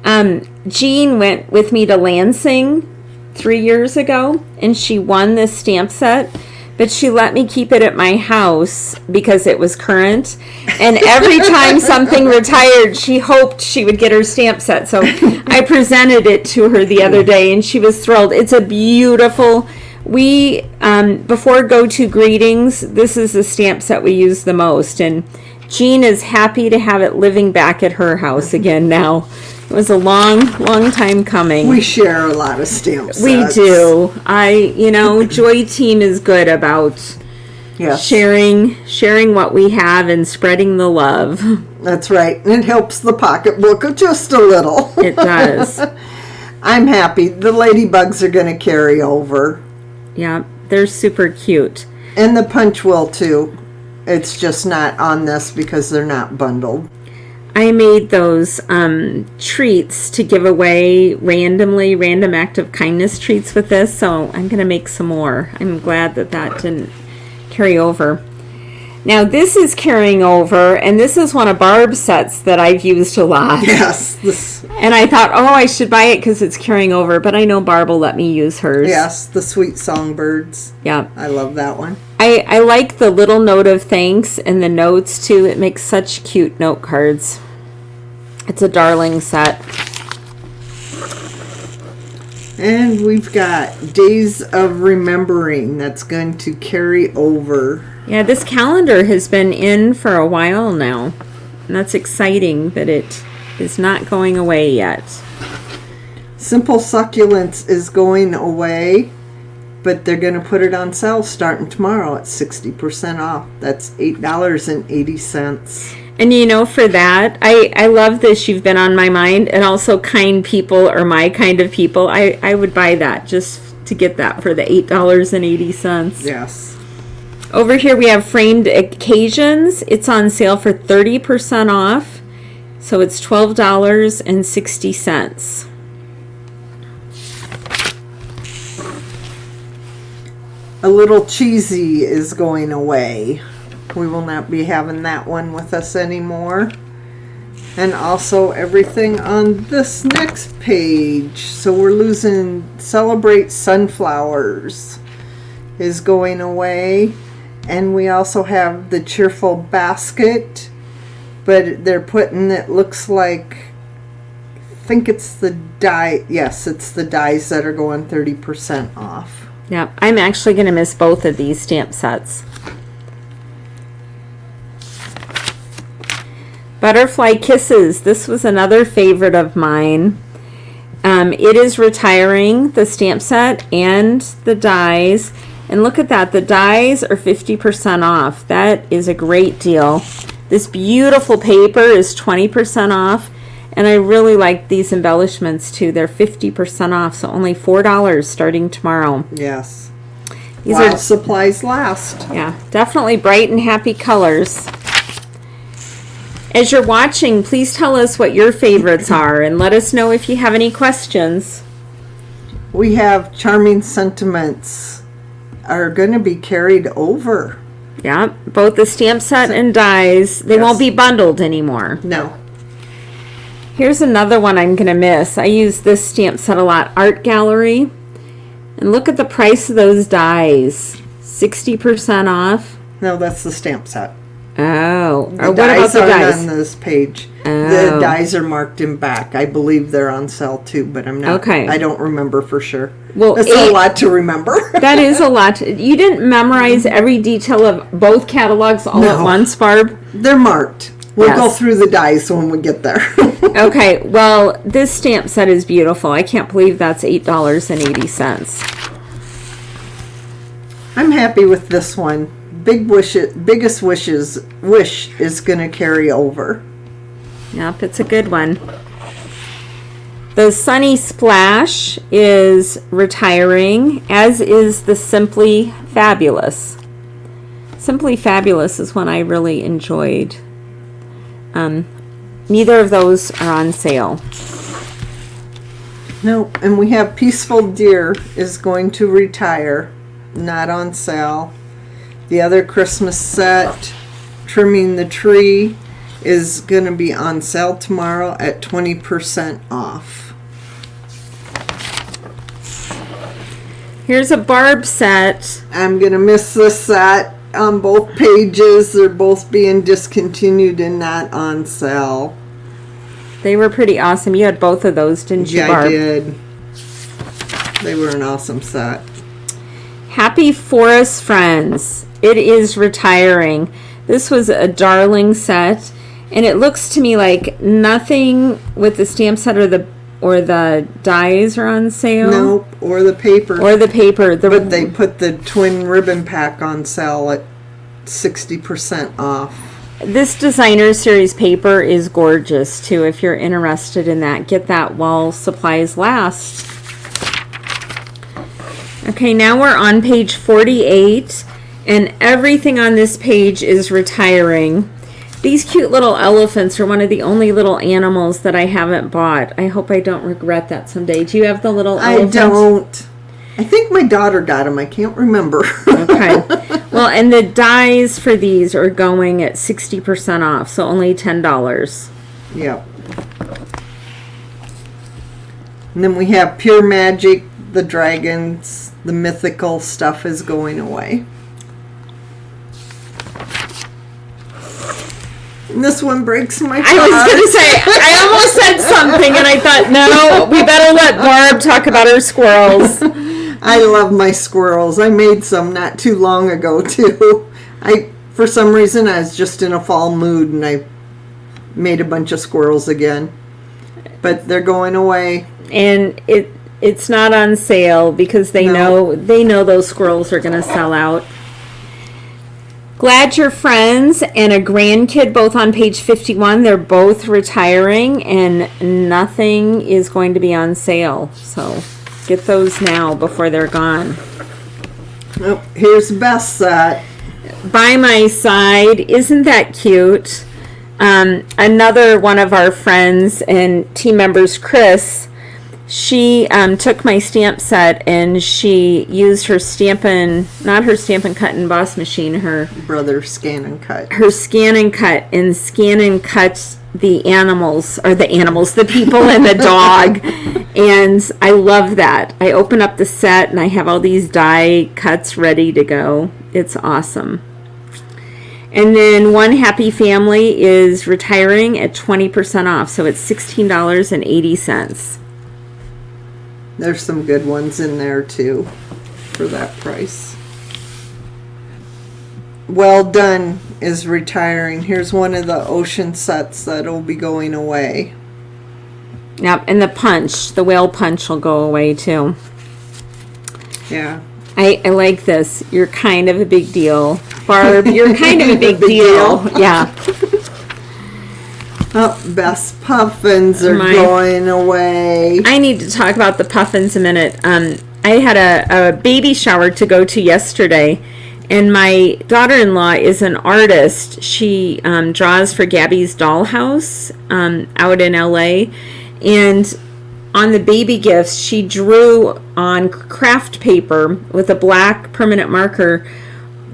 [SPEAKER 1] Jean went with me to Lansing 3 years ago, and she won this stamp set, but she let me keep it at my house because it was current. And every time something retired, she hoped she would get her stamp set. So I presented it to her the other day, and she was thrilled. It's a beautiful... We, before go-to greetings, this is the stamp set we use the most. And Jean is happy to have it living back at her house again now. It was a long time coming.
[SPEAKER 2] We share a lot of stamp sets.
[SPEAKER 1] We do. Joy Team is good about sharing what we have and spreading the love.
[SPEAKER 2] That's right. And it helps the pocketbook just a little.
[SPEAKER 1] It does.
[SPEAKER 2] I'm happy. The ladybugs are going to carry over.
[SPEAKER 1] Yeah, they're super cute.
[SPEAKER 2] And the punch will too. It's just not on this because they're not bundled.
[SPEAKER 1] I made those treats to give away randomly, random act of kindness treats with this, so I'm going to make some more. I'm glad that didn't carry over. Now this is carrying over, and this is one of Barb's sets that I've used a lot.
[SPEAKER 2] Yes.
[SPEAKER 1] And I thought, I should buy it because it's carrying over, but I know Barb will let me use hers.
[SPEAKER 2] Yes, the Sweet Songbirds.
[SPEAKER 1] Yeah.
[SPEAKER 2] I love that one.
[SPEAKER 1] I like the little note of thanks and the notes too. It makes such cute note cards. It's a darling set.
[SPEAKER 2] And we've got Days of Remembering that's going to carry over.
[SPEAKER 1] Yeah, this calendar has been in for a while now. And that's exciting that it is not going away yet.
[SPEAKER 2] Simple Succulents is going away, but they're going to put it on sale starting tomorrow at 60% off. That's $8.80.
[SPEAKER 1] And for that, I love this. You've been on my mind. And also Kind People are my kind of people. I would buy that just to get that for the $8.80.
[SPEAKER 2] Yes.
[SPEAKER 1] Over here we have Framed Occasions. It's on sale for 30% off. So it's $12.60.
[SPEAKER 2] A Little Cheesy is going away. We will not be having that one with us anymore. And also everything on this next page. So we're losing Celebrate Sunflowers is going away. And we also have the Cheerful Basket. But they're putting, it looks like, I think it's the die. Yes, it's the dies that are going 30% off.
[SPEAKER 1] Yep, I'm actually going to miss both of these stamp sets. Butterfly Kisses. This was another favorite of mine. It is retiring, the stamp set and the dies. And look at that. The dies are 50% off. That is a great deal. This beautiful paper is 20% off. And I really like these embellishments too. They're 50% off, so only $4 starting tomorrow.
[SPEAKER 2] Yes.
[SPEAKER 1] These
[SPEAKER 2] While
[SPEAKER 1] are
[SPEAKER 2] supplies last.
[SPEAKER 1] Yeah, definitely bright and happy colors. As you're watching, please tell us what your favorites are and let us know if you have any questions.
[SPEAKER 2] We have Charming Sentiments are going to be carried over.
[SPEAKER 1] Yeah, both the stamp set and dies. They won't be bundled anymore.
[SPEAKER 2] No.
[SPEAKER 1] Here's another one I'm going to miss. I use this stamp set a lot. Art Gallery. And look at the price of those dies. 60% off.
[SPEAKER 2] No, that's the stamp set.
[SPEAKER 1] Oh.
[SPEAKER 2] The
[SPEAKER 1] What about the dies?
[SPEAKER 2] on this page.
[SPEAKER 1] Oh.
[SPEAKER 2] The dies are marked in back. I believe they're on sale too, but I'm not.
[SPEAKER 1] Okay.
[SPEAKER 2] I don't remember for sure.
[SPEAKER 1] Well,
[SPEAKER 2] that's a lot to remember.
[SPEAKER 1] That is a lot. You didn't memorize every detail of both catalogs all at once, Barb?
[SPEAKER 2] They're marked. We'll go through the dies when we get there.
[SPEAKER 1] Okay, well, this stamp set is beautiful. I can't believe that's $8.80.
[SPEAKER 2] I'm happy with this one. biggest wish is going to carry over.
[SPEAKER 1] Yep, it's a good one. The Sunny Splash is retiring, as is the Simply Fabulous. Simply Fabulous is one I really enjoyed. Neither of those are on sale.
[SPEAKER 2] Nope. And we have Peaceful Deer is going to retire, not on sale. The other Christmas set, Trimming the Tree, is going to be on sale tomorrow at 20% off.
[SPEAKER 1] Here's a Barb set.
[SPEAKER 2] I'm going to miss this set on both pages. They're both being discontinued and not on sale.
[SPEAKER 1] They were pretty awesome. You had both of those, didn't you, Barb?
[SPEAKER 2] Yeah, I did. They were an awesome set.
[SPEAKER 1] Happy Forest Friends. It is retiring. This was a darling set, and it looks to me like nothing with the stamp set or the dies are on sale.
[SPEAKER 2] Nope, or the paper.
[SPEAKER 1] But
[SPEAKER 2] they put the twin ribbon pack on sale at 60% off.
[SPEAKER 1] This designer series paper is gorgeous too. If you're interested in that, get that while supplies last. Okay, now we're on page 48, and everything on this page is retiring. These cute little elephants are one of the only little animals that I haven't bought. I hope I don't regret that someday. Do you have the little elephant?
[SPEAKER 2] I don't. I think my daughter got them. I can't remember.
[SPEAKER 1] Okay. Well, and the dies for these are going at 60% off, so only $10.
[SPEAKER 2] Yep. And then we have Pure Magic, the dragons, the mythical stuff is going away. And this one breaks my heart.
[SPEAKER 1] I was going to say, I almost said something, and I thought, no, we better let Barb talk about her squirrels.
[SPEAKER 2] I love my squirrels. I made some not too long ago, too. For some reason, I was just in a fall mood, and I made a bunch of squirrels again. But they're going away.
[SPEAKER 1] And it's not on sale because they know those squirrels are going to sell out. Glad Your Friends and a Grandkid, both on page 51. They're both retiring, and nothing is going to be on sale. So get those now before they're gone.
[SPEAKER 2] Oh, here's Beth's set.
[SPEAKER 1] By My Side. Isn't that cute? Another one of our friends and team members, Chris, she took my stamp set and she used her not her Stampin' Cut and Emboss machine, her
[SPEAKER 2] brother Scan and Cut.
[SPEAKER 1] Her Scan and Cut, and Scan and Cut the people and the dog. And I love that. I open up the set and I have all these die cuts ready to go. It's awesome. And then One Happy Family is retiring at 20% off, so it's $16.80.
[SPEAKER 2] There's some good ones in there too for that price. Well Done is retiring. Here's one of the ocean sets that'll be going away.
[SPEAKER 1] Yep, and the whale punch will go away too.
[SPEAKER 2] Yeah.
[SPEAKER 1] I like this. You're kind of a big deal. Barb, you're kind of a big deal. Yeah.
[SPEAKER 2] Oh, Beth's puffins are going away.
[SPEAKER 1] I need to talk about the puffins a minute. I had a baby shower to go to yesterday, and my daughter-in-law is an artist. She draws for Gabby's Dollhouse out in LA, and on the baby gifts, she drew on craft paper with a black permanent marker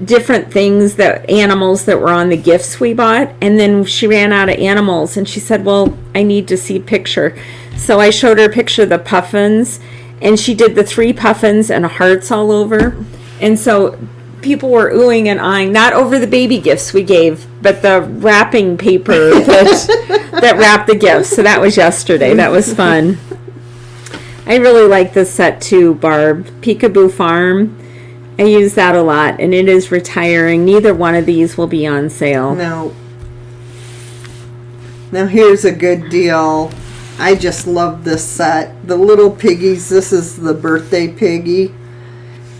[SPEAKER 1] different animals that were on the gifts we bought, and then she ran out of animals and she said, well, I need to see a picture. So I showed her a picture of the puffins, and she did the 3 puffins and hearts all over. And so people were oohing and eyeing, not over the baby gifts we gave, but the wrapping paper that wrapped the gifts. So that was yesterday. That was fun. I really like this set too, Barb. Peekaboo Farm. I use that a lot, and it is retiring. Neither one of these will be on sale.
[SPEAKER 2] No. Now here's a good deal. I just love this set. The little piggies. This is the birthday piggy.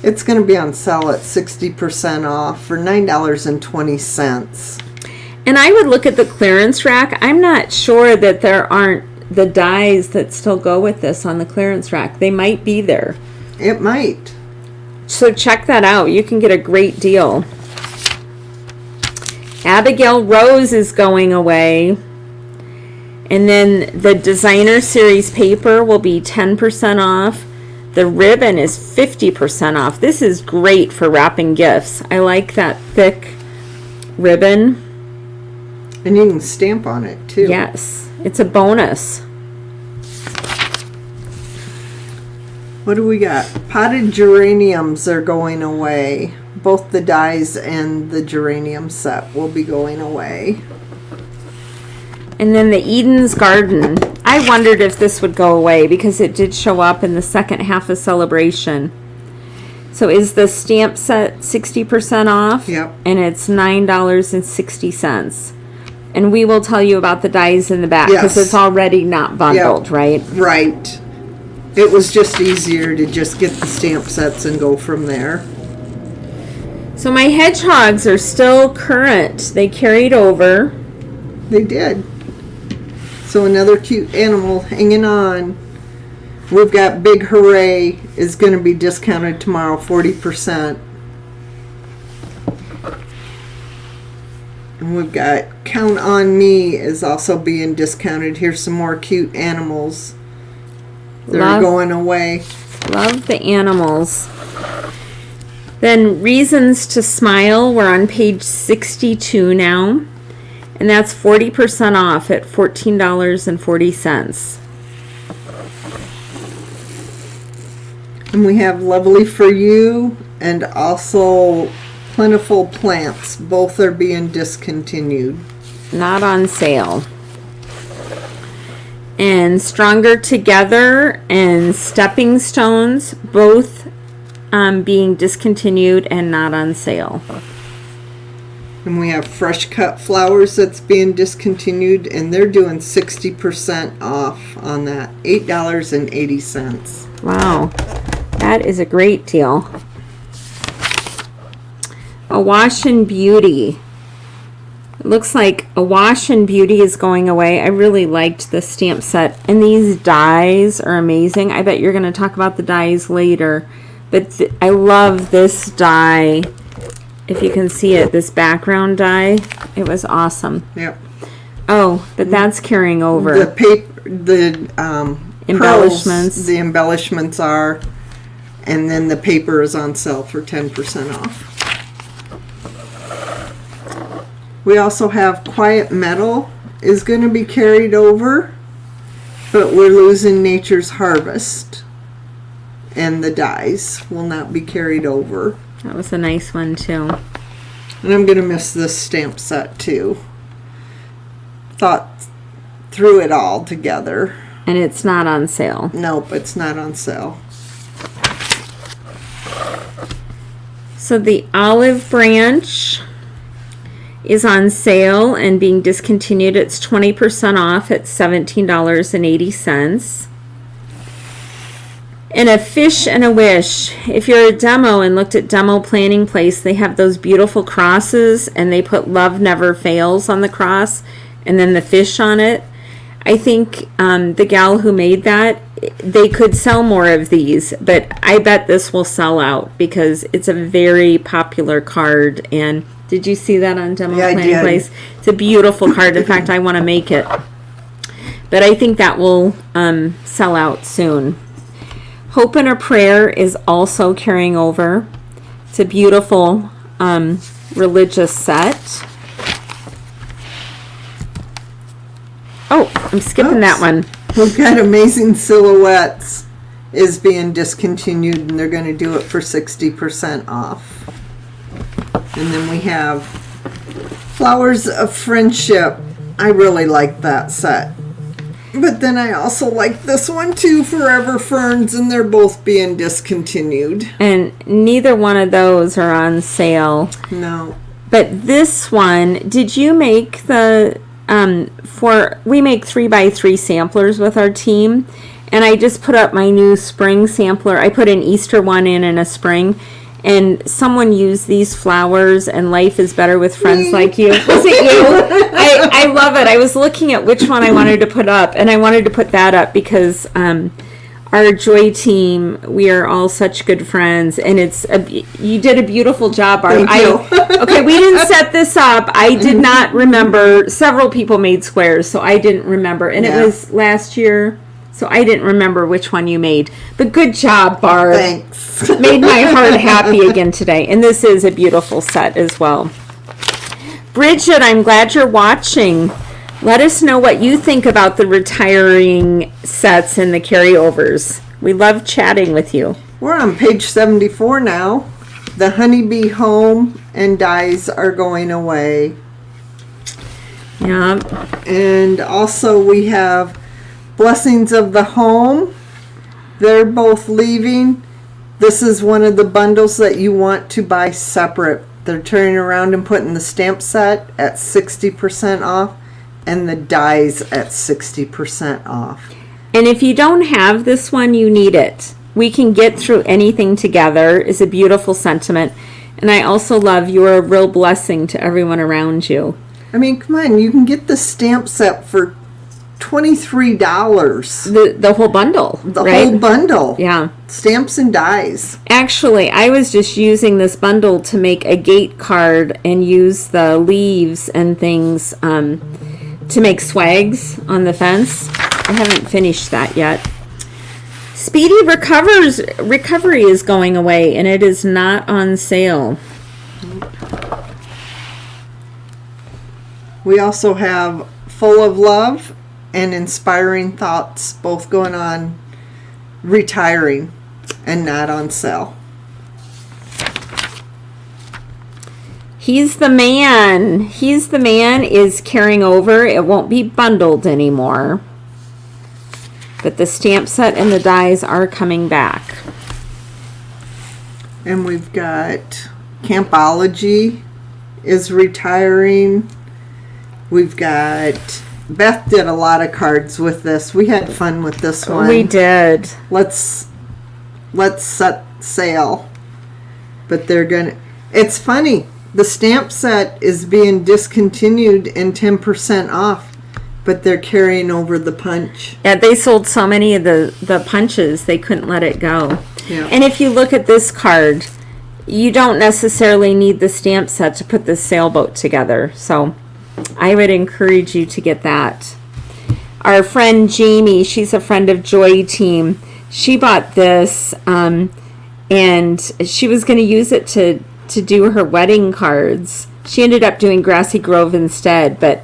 [SPEAKER 2] It's going to be on sale at 60% off for $9.20.
[SPEAKER 1] And I would look at the clearance rack. I'm not sure that there aren't the dies that still go with this on the clearance rack. They might be there.
[SPEAKER 2] It might.
[SPEAKER 1] So check that out. You can get a great deal. Abigail Rose is going away. And then the designer series paper will be 10% off. The ribbon is 50% off. This is great for wrapping gifts. I like that thick ribbon.
[SPEAKER 2] And you can stamp on it too.
[SPEAKER 1] Yes, it's a bonus.
[SPEAKER 2] What do we got? Potted geraniums are going away. Both the dies and the geranium set will be going away.
[SPEAKER 1] And then the Eden's Garden. I wondered if this would go away because it did show up in the second half of Celebration. So is the stamp set 60% off?
[SPEAKER 2] Yep.
[SPEAKER 1] And it's $9.60. And we will tell you about the dies in the back because
[SPEAKER 2] Yes.
[SPEAKER 1] it's already not bundled,
[SPEAKER 2] Yep.
[SPEAKER 1] right?
[SPEAKER 2] Right. It was just easier to just get the stamp sets and go from there.
[SPEAKER 1] So my hedgehogs are still current. They carried over.
[SPEAKER 2] They did. So another cute animal hanging on. We've got Big Hooray is going to be discounted tomorrow, 40%. And we've got Count on Me is also being discounted. Here's some more cute animals. They're going away.
[SPEAKER 1] Love the animals. Then Reasons to Smile. We're on page 62 now. And that's 40% off at $14.40.
[SPEAKER 2] And we have Lovely for You and also Plentiful Plants. Both are being discontinued.
[SPEAKER 1] Not on sale. And Stronger Together and Stepping Stones, both being discontinued and not on sale.
[SPEAKER 2] And we have Fresh Cut Flowers that's being discontinued, and they're doing 60% off on that, $8.80.
[SPEAKER 1] Wow, that is a great deal. Awash and Beauty. It looks like Awash and Beauty is going away. I really liked the stamp set, and these dies are amazing. I bet you're going to talk about the dies later, but I love this die. If you can see it, this background die, it was awesome.
[SPEAKER 2] Yep.
[SPEAKER 1] Oh, but that's carrying over.
[SPEAKER 2] The paper, the
[SPEAKER 1] Embellishments.
[SPEAKER 2] pearls, the embellishments are, and then the paper is on sale for 10% off. We also have Quiet Metal is going to be carried over, but we're losing Nature's Harvest, and the dies will not be carried over.
[SPEAKER 1] That was a nice one too.
[SPEAKER 2] And I'm going to miss this stamp set too. Thought through it all together.
[SPEAKER 1] And it's not on sale.
[SPEAKER 2] Nope, it's not on sale.
[SPEAKER 1] So the Olive Branch is on sale and being discontinued. It's 20% off at $17.80. And A Fish and a Wish. If you're a demo and looked at Demo Planning Place, they have those beautiful crosses and they put Love Never Fails on the cross and then the fish on it. I think the gal who made that, they could sell more of these, but I bet this will sell out because it's a very popular card. And did you see that on Demo
[SPEAKER 2] Yeah,
[SPEAKER 1] Planning
[SPEAKER 2] I did.
[SPEAKER 1] Place? It's a beautiful card. In fact, I want to make it. But I think that will sell out soon. Hope and a Prayer is also carrying over. It's a beautiful religious set. Oh, I'm skipping that one.
[SPEAKER 2] We've got Amazing Silhouettes is being discontinued, and they're going to do it for 60% off. And then we have Flowers of Friendship. I really like that set. But then I also like this one too, Forever Ferns, and they're both being discontinued.
[SPEAKER 1] And neither one of those are on sale.
[SPEAKER 2] No.
[SPEAKER 1] But this one, did you make the we make 3x3 samplers with our team, And I just put up my new spring sampler. I put an Easter one in and a spring. And someone used these flowers, and life is better with friends like you. Was it you? I love it. I was looking at which one I wanted to put up, and I wanted to put that up because our Joy team, we are all such good friends, and you did a beautiful job, Barb.
[SPEAKER 2] Thank you.
[SPEAKER 1] Okay, we didn't set this up. I did not remember. Several people made squares, so I didn't remember. And
[SPEAKER 2] Yeah.
[SPEAKER 1] it was last year, so I didn't remember which one you made. But good job, Barb.
[SPEAKER 2] Thanks.
[SPEAKER 1] Made my heart happy again today. And this is a beautiful set as well. Bridget, I'm glad you're watching. Let us know what you think about the retiring sets and the carryovers. We love chatting with you.
[SPEAKER 2] We're on page 74 now. The honeybee home and dies are going away.
[SPEAKER 1] Yeah.
[SPEAKER 2] And also we have Blessings of the Home. They're both leaving. This is one of the bundles that you want to buy separate. They're turning around and putting the stamp set at 60% off and the dies at 60% off.
[SPEAKER 1] And if you don't have this one, you need it. We can get through anything together is a beautiful sentiment. And I also love you're a real blessing to everyone around you.
[SPEAKER 2] I mean, come on, you can get the stamp set for $23.
[SPEAKER 1] The whole bundle,
[SPEAKER 2] The
[SPEAKER 1] right?
[SPEAKER 2] whole bundle.
[SPEAKER 1] Yeah.
[SPEAKER 2] Stamps and dies.
[SPEAKER 1] Actually, I was just using this bundle to make a gate card and use the leaves and things to make swags on the fence. I haven't finished that yet. Speedy Recovery is going away, and it is not on sale.
[SPEAKER 2] We also have Full of Love and Inspiring Thoughts, both going on retiring and not on sale.
[SPEAKER 1] He's the Man. He's the Man is carrying over. It won't be bundled anymore. But the stamp set and the dies are coming back.
[SPEAKER 2] And we've got Campology is retiring. We've got Beth did a lot of cards with this. We had fun with this one.
[SPEAKER 1] We did.
[SPEAKER 2] Let's set sail. But they're gonna. It's funny. The stamp set is being discontinued and 10% off, but they're carrying over the punch.
[SPEAKER 1] Yeah, they sold so many of the punches they couldn't let it go.
[SPEAKER 2] Yeah.
[SPEAKER 1] And if you look at this card, you don't necessarily need the stamp set to put the sailboat together. So I would encourage you to get that. Our friend Jamie, she's a friend of Joy Team. She bought this and she was going to use it to do her wedding cards. She ended up doing Grassy Grove instead, but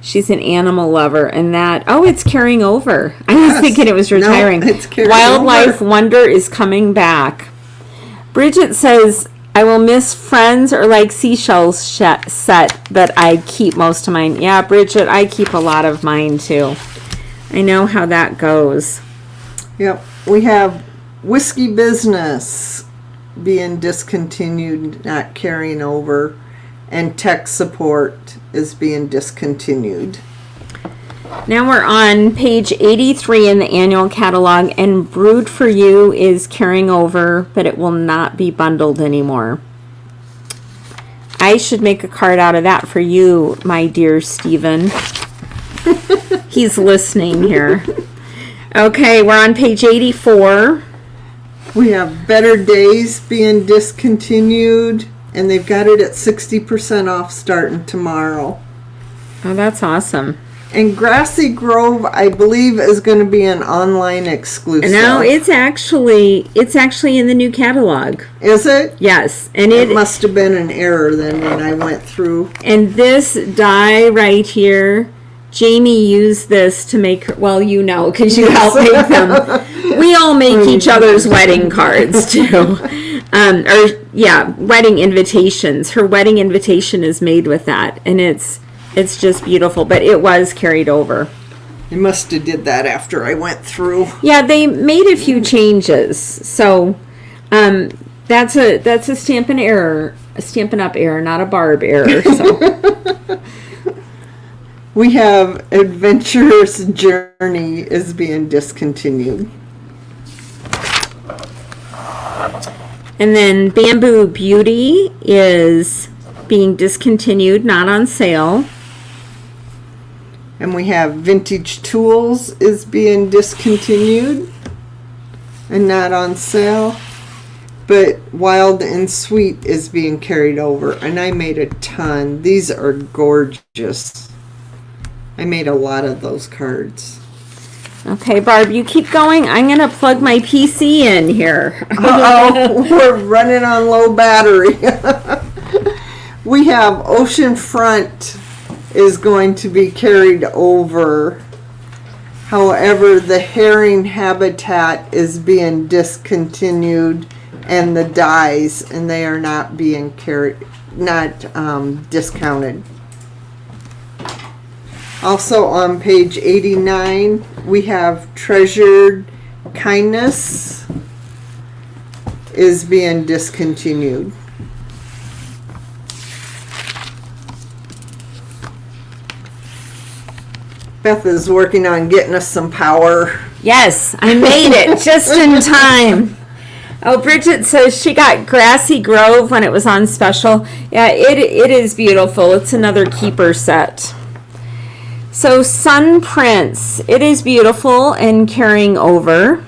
[SPEAKER 1] she's an animal lover, and it's carrying over. I was thinking it was retiring.
[SPEAKER 2] No, it's carrying
[SPEAKER 1] Wildlife
[SPEAKER 2] over.
[SPEAKER 1] Wonder is coming back. Bridget says, I will miss Friends or Like Seashells set, but I keep most of mine. Yeah, Bridget, I keep a lot of mine too. I know how that goes.
[SPEAKER 2] Yep. We have Whiskey Business being discontinued, not carrying over, and Tech Support is being discontinued.
[SPEAKER 1] Now we're on page 83 in the annual catalog, and Brood for You is carrying over, but it will not be bundled anymore. I should make a card out of that for you, my dear Stephen. He's listening here. Okay, we're on page 84.
[SPEAKER 2] We have Better Days being discontinued, and they've got it at 60% off starting tomorrow.
[SPEAKER 1] Oh, that's awesome.
[SPEAKER 2] And Grassy Grove, I believe, is going to be an online exclusive.
[SPEAKER 1] No, it's actually in the new catalog.
[SPEAKER 2] Is it?
[SPEAKER 1] Yes, and
[SPEAKER 2] It must have been an error then when I went through.
[SPEAKER 1] And this die right here, Jamie used this to make, well, you know, because you help make them. We all make each other's wedding cards, too. Wedding invitations. Her wedding invitation is made with that, and it's just beautiful, but it was carried over.
[SPEAKER 2] They must have did that after I went through.
[SPEAKER 1] Yeah, they made a few changes, so that's a Stampin' Error, a Stampin' Up error, not a Barb error. So
[SPEAKER 2] We have Adventurous Journey is being discontinued.
[SPEAKER 1] And then Bamboo Beauty is being discontinued, not on sale.
[SPEAKER 2] And we have Vintage Tools is being discontinued and not on sale. But Wild and Sweet is being carried over. And I made a ton. These are gorgeous. I made a lot of those cards.
[SPEAKER 1] Okay, Barb, you keep going. I'm going to plug my PC in here.
[SPEAKER 2] Uh-oh, we're running on low battery. We have Oceanfront is going to be carried over. However, the herring habitat is being discontinued and the dies, and they are not being discounted. Also on page 89, we have Treasured Kindness is being discontinued. Beth is working on getting us some power.
[SPEAKER 1] Yes, I made it just in time. Oh, Bridget says she got Grassy Grove when it was on special. Yeah, it is beautiful. It's another keeper set. So Sun Prince, it is beautiful and carrying over.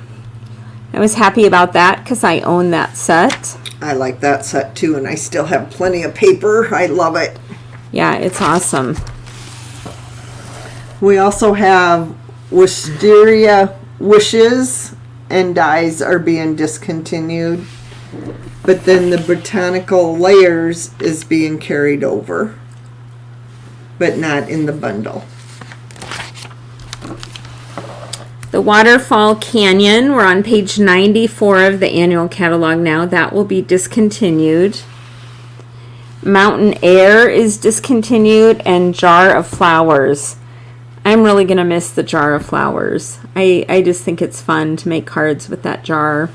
[SPEAKER 1] I was happy about that because I own that set.
[SPEAKER 2] I like that set too, and I still have plenty of paper. I love it.
[SPEAKER 1] Yeah, it's awesome.
[SPEAKER 2] We also have Wisteria Wishes and Dies are being discontinued. But then the Botanical Layers is being carried over, but not in the bundle.
[SPEAKER 1] The Waterfall Canyon, we're on page 94 of the annual catalog now. That will be discontinued. Mountain Air is discontinued, and Jar of Flowers. I'm really going to miss the Jar of Flowers. I just think it's fun to make cards with that jar.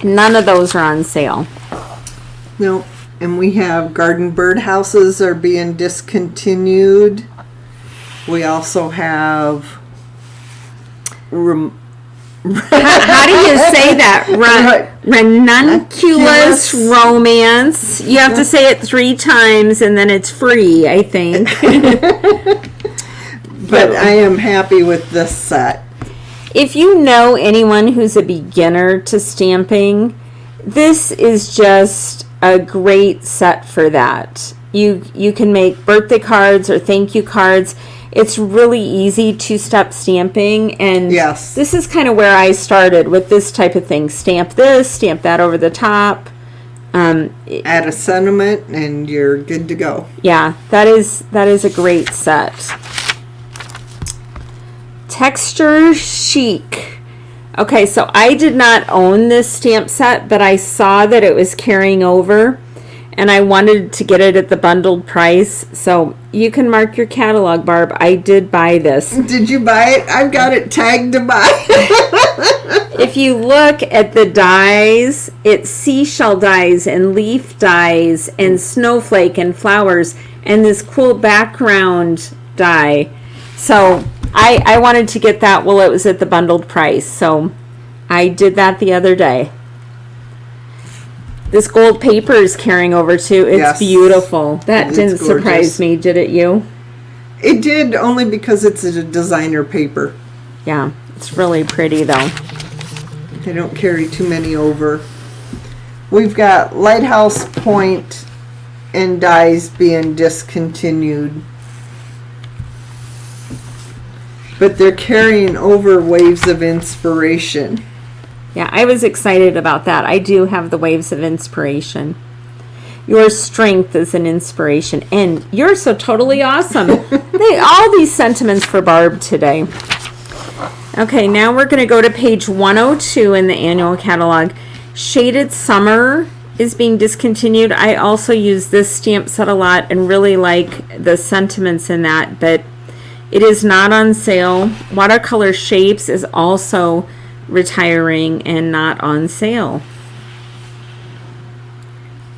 [SPEAKER 1] None of those are on sale.
[SPEAKER 2] No, and we have Garden Birdhouses are being discontinued. We also have
[SPEAKER 1] How do you say that? Ranunculus Romance. You have to say it 3 times and then it's free, I think.
[SPEAKER 2] But I am happy with this set.
[SPEAKER 1] If you know anyone who's a beginner to stamping, this is just a great set for that. You can make birthday cards or thank you cards. It's really easy two-step stamping, and
[SPEAKER 2] yes,
[SPEAKER 1] this is kind of where I started with this type of thing. Stamp this, stamp that over the top.
[SPEAKER 2] Add a sentiment, and you're good to go.
[SPEAKER 1] Yeah, that is a great set. Texture Chic. Okay, so I did not own this stamp set, but I saw that it was carrying over, and I wanted to get it at the bundled price. So you can mark your catalog, Barb. I did buy this.
[SPEAKER 2] Did you buy it? I've got it tagged to buy.
[SPEAKER 1] If you look at the dies, it's seashell dies and leaf dies and snowflake and flowers and this cool background die. So I wanted to get that while it was at the bundled price. So I did that the other day. This gold paper is carrying over too. It's
[SPEAKER 2] yes,
[SPEAKER 1] beautiful. That didn't
[SPEAKER 2] gorgeous.
[SPEAKER 1] surprise me, did it you?
[SPEAKER 2] It did, only because it's a designer paper.
[SPEAKER 1] Yeah, it's really pretty though.
[SPEAKER 2] They don't carry too many over. We've got Lighthouse Point and dies being discontinued. But they're carrying over Waves of Inspiration.
[SPEAKER 1] Yeah, I was excited about that. I do have the Waves of Inspiration. Your strength is an inspiration. And you're so totally awesome. All these sentiments for Barb today. Okay, now we're going to go to page 102 in the annual catalog. Shaded Summer is being discontinued. I also use this stamp set a lot and really like the sentiments in that, but it is not on sale. Watercolor Shapes is also retiring and not on sale.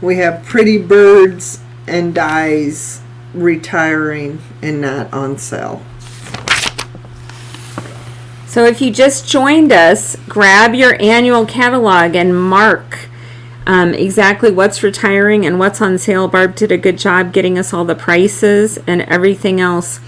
[SPEAKER 2] We have Pretty Birds and dies retiring and not on sale.
[SPEAKER 1] So if you just joined us, grab your annual catalog and mark exactly what's retiring and what's on sale. Barb did a good job getting us all the prices and everything else.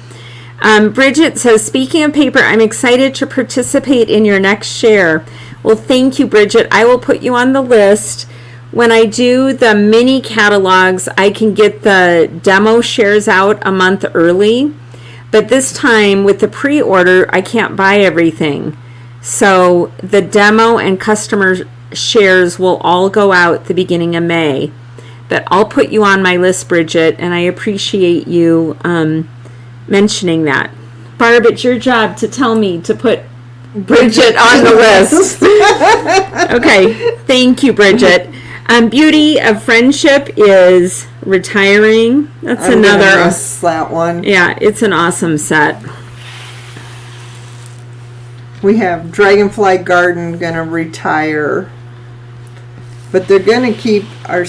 [SPEAKER 1] Bridget says, speaking of paper, I'm excited to participate in your next share. Well, thank you, Bridget. I will put you on the list. When I do the mini catalogs, I can get the demo shares out a month early. But this time with the pre-order, I can't buy everything. So the demo and customer shares will all go out the beginning of May. But I'll put you on my list, Bridget, and I appreciate you mentioning that. Barb, it's your job to tell me to put Bridget on the list. Okay, thank you, Bridget. Beauty of Friendship is retiring. That's
[SPEAKER 2] I'm
[SPEAKER 1] another.
[SPEAKER 2] Gonna miss that one.
[SPEAKER 1] Yeah, it's an awesome set.
[SPEAKER 2] We have Dragonfly Garden gonna retire, but they're gonna keep our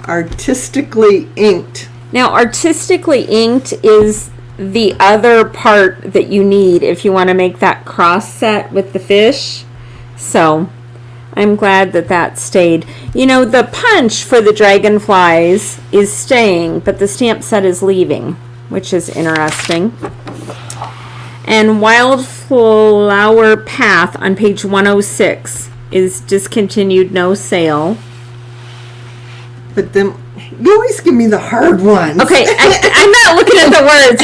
[SPEAKER 2] Artistically Inked.
[SPEAKER 1] Now, Artistically Inked is the other part that you need if you want to make that cross set with the fish. So I'm glad that that stayed. You know, the punch for the dragonflies is staying, but the stamp set is leaving, which is interesting. And Wildflower Path on page 106 is discontinued, no sale.
[SPEAKER 2] But then you always give me the hard ones.
[SPEAKER 1] Okay, I'm not looking at the words.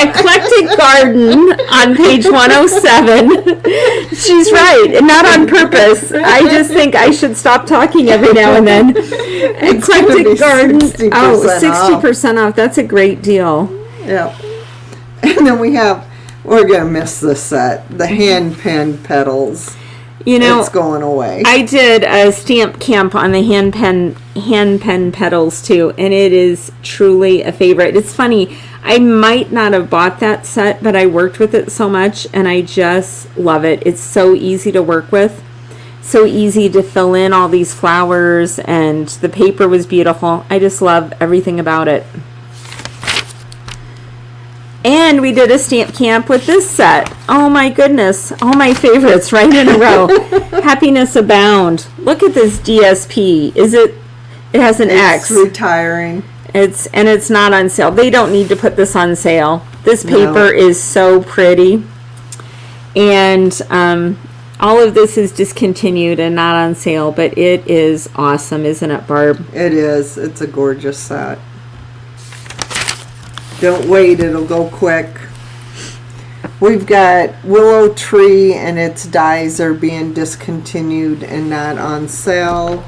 [SPEAKER 1] Eclectic Garden on page 107. She's right, and not on purpose. I just think I should stop talking every now and then. Eclectic Garden. 60% off. That's a great deal.
[SPEAKER 2] Yeah. And then we're going to miss this set, the hand pen petals.
[SPEAKER 1] You know,
[SPEAKER 2] it's going away.
[SPEAKER 1] I did a stamp camp on the hand pen petals too, and it is truly a favorite. It's funny, I might not have bought that set, but I worked with it so much, and I just love it. It's so easy to work with, so easy to fill in all these flowers, and the paper was beautiful. I just love everything about it. And we did a stamp camp with this set. Oh my goodness. All my favorites right in a row. Happiness Abound. Look at this DSP. It has an X.
[SPEAKER 2] It's retiring.
[SPEAKER 1] It's not on sale. They don't need to put this on sale. This paper is so pretty. And all of this is discontinued and not on sale, but it is awesome, isn't it, Barb?
[SPEAKER 2] It is. It's a gorgeous set. Don't wait, it'll go quick. We've got Willow Tree and its dies are being discontinued and not on sale.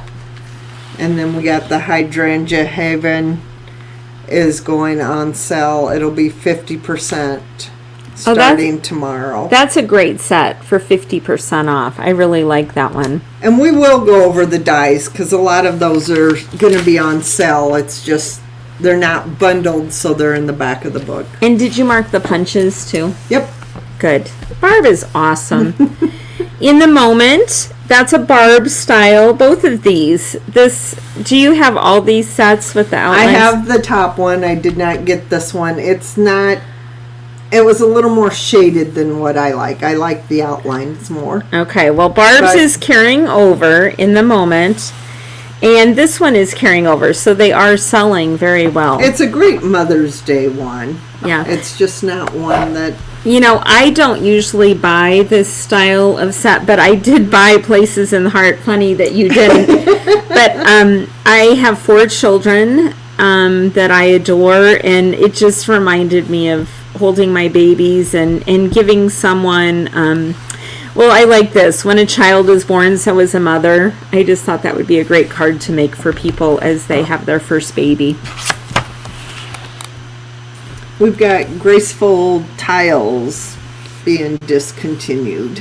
[SPEAKER 2] And then we got the Hydrangea Haven is going on sale. It'll be 50% starting tomorrow.
[SPEAKER 1] That's a great set for 50% off. I really like that one.
[SPEAKER 2] And we will go over the dies because a lot of those are going to be on sale. It's just they're not bundled, so they're in the back of the book.
[SPEAKER 1] And did you mark the punches too?
[SPEAKER 2] Yep.
[SPEAKER 1] Good. Barb is awesome. In the Moment, that's a Barb style. Both of these. Do you have all these sets with the outlines?
[SPEAKER 2] I have the top one. I did not get this one. It was a little more shaded than what I like. I like the outlines more.
[SPEAKER 1] Okay, well, Barb's is carrying over in the Moment. And this one is carrying over, so they are selling very well.
[SPEAKER 2] It's a great Mother's Day one.
[SPEAKER 1] Yeah.
[SPEAKER 2] It's just not one that...
[SPEAKER 1] You know, I don't usually buy this style of set, but I did buy Places in the Heart. Funny that you didn't. But I have 4 children that I adore, and it just reminded me of holding my babies and giving someone... Well, I like this. When a child is born, so is a mother. I just thought that would be a great card to make for people as they have their first baby.
[SPEAKER 2] We've got Graceful Tiles being discontinued.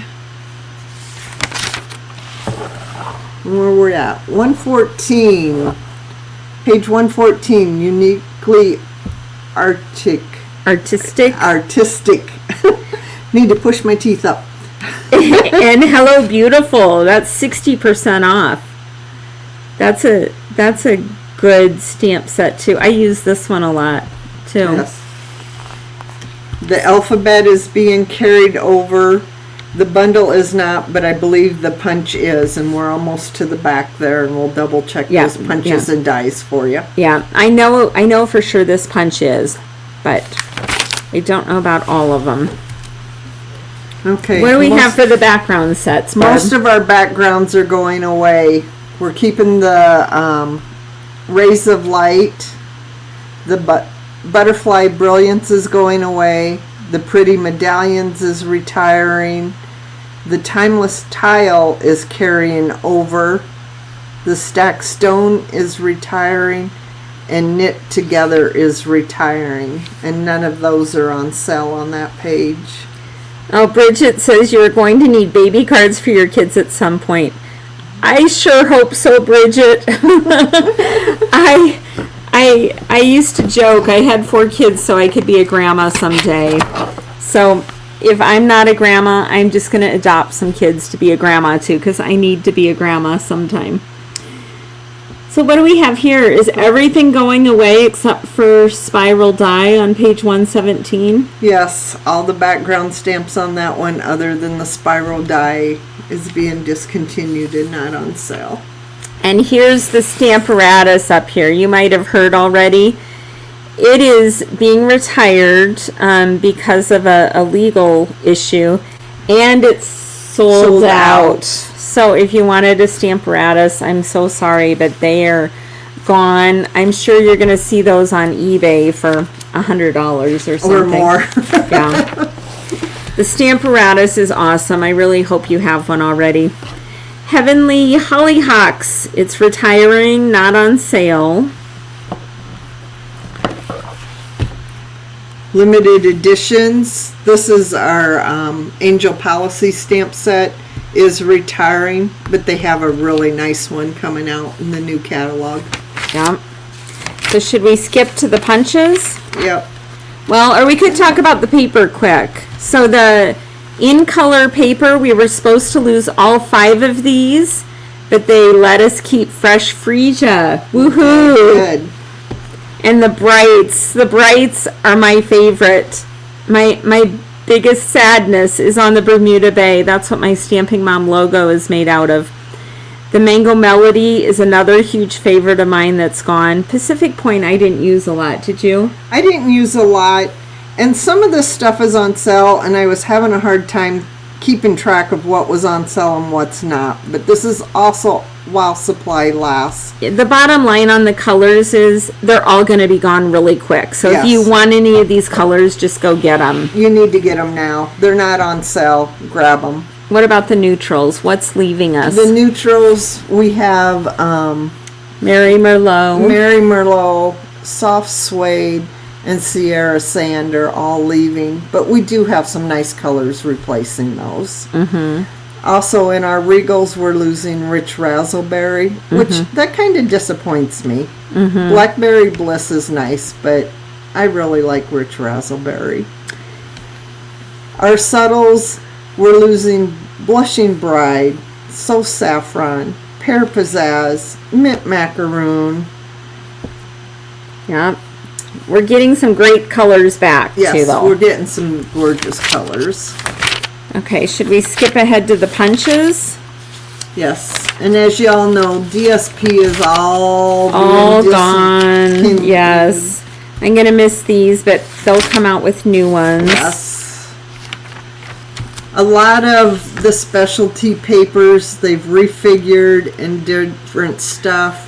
[SPEAKER 2] Where we're at? 114. Page 114. Uniquely Artistic. Need to push my teeth up.
[SPEAKER 1] And Hello Beautiful, that's 60% off. That's a good stamp set too. I use this one a lot too.
[SPEAKER 2] Yes. The alphabet is being carried over. The bundle is not, but I believe the punch is, and we're almost to the back there, and we'll double check those punches and dies for you.
[SPEAKER 1] Yeah, I know for sure this punch is, but I don't know about all of them.
[SPEAKER 2] Okay.
[SPEAKER 1] What do we have for the background sets, Barb?
[SPEAKER 2] Most of our backgrounds are going away. We're keeping the Rays of Light. The Butterfly Brilliance is going away. The Pretty Medallions is retiring. The Timeless Tile is carrying over. The Stacked Stone is retiring. And Knit Together is retiring. And none of those are on sale on that page.
[SPEAKER 1] Oh, Bridget says you're going to need baby cards for your kids at some point. I sure hope so, Bridget. I used to joke I had 4 kids so I could be a grandma someday. So if I'm not a grandma, I'm just going to adopt some kids to be a grandma too, because I need to be a grandma sometime. So what do we have here? Is everything going away except for Spiral Die on page 117?
[SPEAKER 2] Yes, all the background stamps on that one other than the Spiral Die is being discontinued and not on sale.
[SPEAKER 1] And here's the Stamparatus up here. You might have heard already. It is being retired because of a legal issue, and it's sold out. So if you wanted a Stamparatus, I'm so sorry, but they are gone. I'm sure you're going to see those on eBay for $100 or something.
[SPEAKER 2] Or more.
[SPEAKER 1] Yeah. The Stamparatus is awesome. I really hope you have one already. Heavenly Hollyhocks. It's retiring, not on sale.
[SPEAKER 2] Limited editions. This is our Angel Policy stamp set is retiring, but they have a really nice one coming out in the new catalog.
[SPEAKER 1] Yeah. So should we skip to the punches?
[SPEAKER 2] Yep.
[SPEAKER 1] Well, or we could talk about the paper quick. So the in-color paper, we were supposed to lose all 5 of these, but they let us keep Fresh Freesia. Woohoo!
[SPEAKER 2] Good.
[SPEAKER 1] And the brights are my favorite. My biggest sadness is on the Bermuda Bay. That's what my Stamping Mom logo is made out of. The Mango Melody is another huge favorite of mine that's gone. Pacific Point I didn't use a lot, did you?
[SPEAKER 2] I didn't use a lot, and some of this stuff is on sale, and I was having a hard time keeping track of what was on sale and what's not. But this is also while supply lasts.
[SPEAKER 1] The bottom line on the colors is they're all going to be gone really quick. So
[SPEAKER 2] Yes.
[SPEAKER 1] if you want any of these colors, just go get them.
[SPEAKER 2] You need to get them now. They're not on sale. Grab them.
[SPEAKER 1] What about the neutrals? What's leaving us?
[SPEAKER 2] The neutrals, we have
[SPEAKER 1] Mary Merlot.
[SPEAKER 2] Mary Merlot, Soft Suede, and Sierra Sand are all leaving. But we do have some nice colors replacing those.
[SPEAKER 1] Mm-hmm.
[SPEAKER 2] Also in our Regals, we're losing Rich Razzleberry, which that kind of disappoints me.
[SPEAKER 1] Mm-hmm.
[SPEAKER 2] Blackberry Bliss is nice, but I really like Rich Razzleberry. Our subtles, we're losing Blushing Bride, So Saffron, Pear Pizzazz, Mint Macaroon.
[SPEAKER 1] Yeah. We're getting some great colors back, too,
[SPEAKER 2] Yes,
[SPEAKER 1] though.
[SPEAKER 2] we're getting some gorgeous colors.
[SPEAKER 1] Okay, should we skip ahead to the punches?
[SPEAKER 2] Yes, and as y'all know, DSP is all
[SPEAKER 1] Gone.
[SPEAKER 2] discontinued.
[SPEAKER 1] Yes. I'm going to miss these, but they'll come out with new ones.
[SPEAKER 2] Yes. A lot of the specialty papers, they've refigured and different stuff.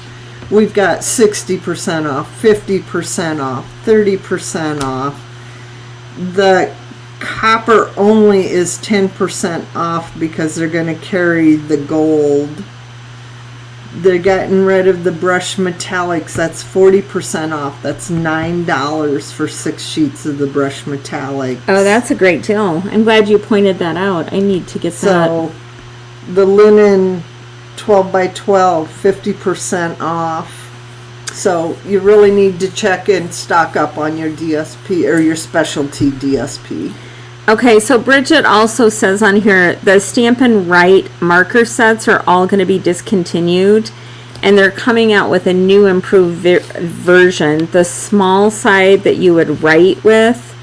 [SPEAKER 2] We've got 60% off, 50% off, 30% off. The copper only is 10% off because they're going to carry the gold. They're getting rid of the brush metallics. That's 40% off. That's $9 for 6 sheets of the brush metallics.
[SPEAKER 1] Oh, that's a great deal. I'm glad you pointed that out. I need to get
[SPEAKER 2] So the linen 12 by 12, 50% off. So you really need to check and stock up on your DSP or your specialty DSP.
[SPEAKER 1] Okay, so Bridget also says on here the Stampin' Right marker sets are all going to be discontinued. and they're coming out with a new improved version. The small side that you would write with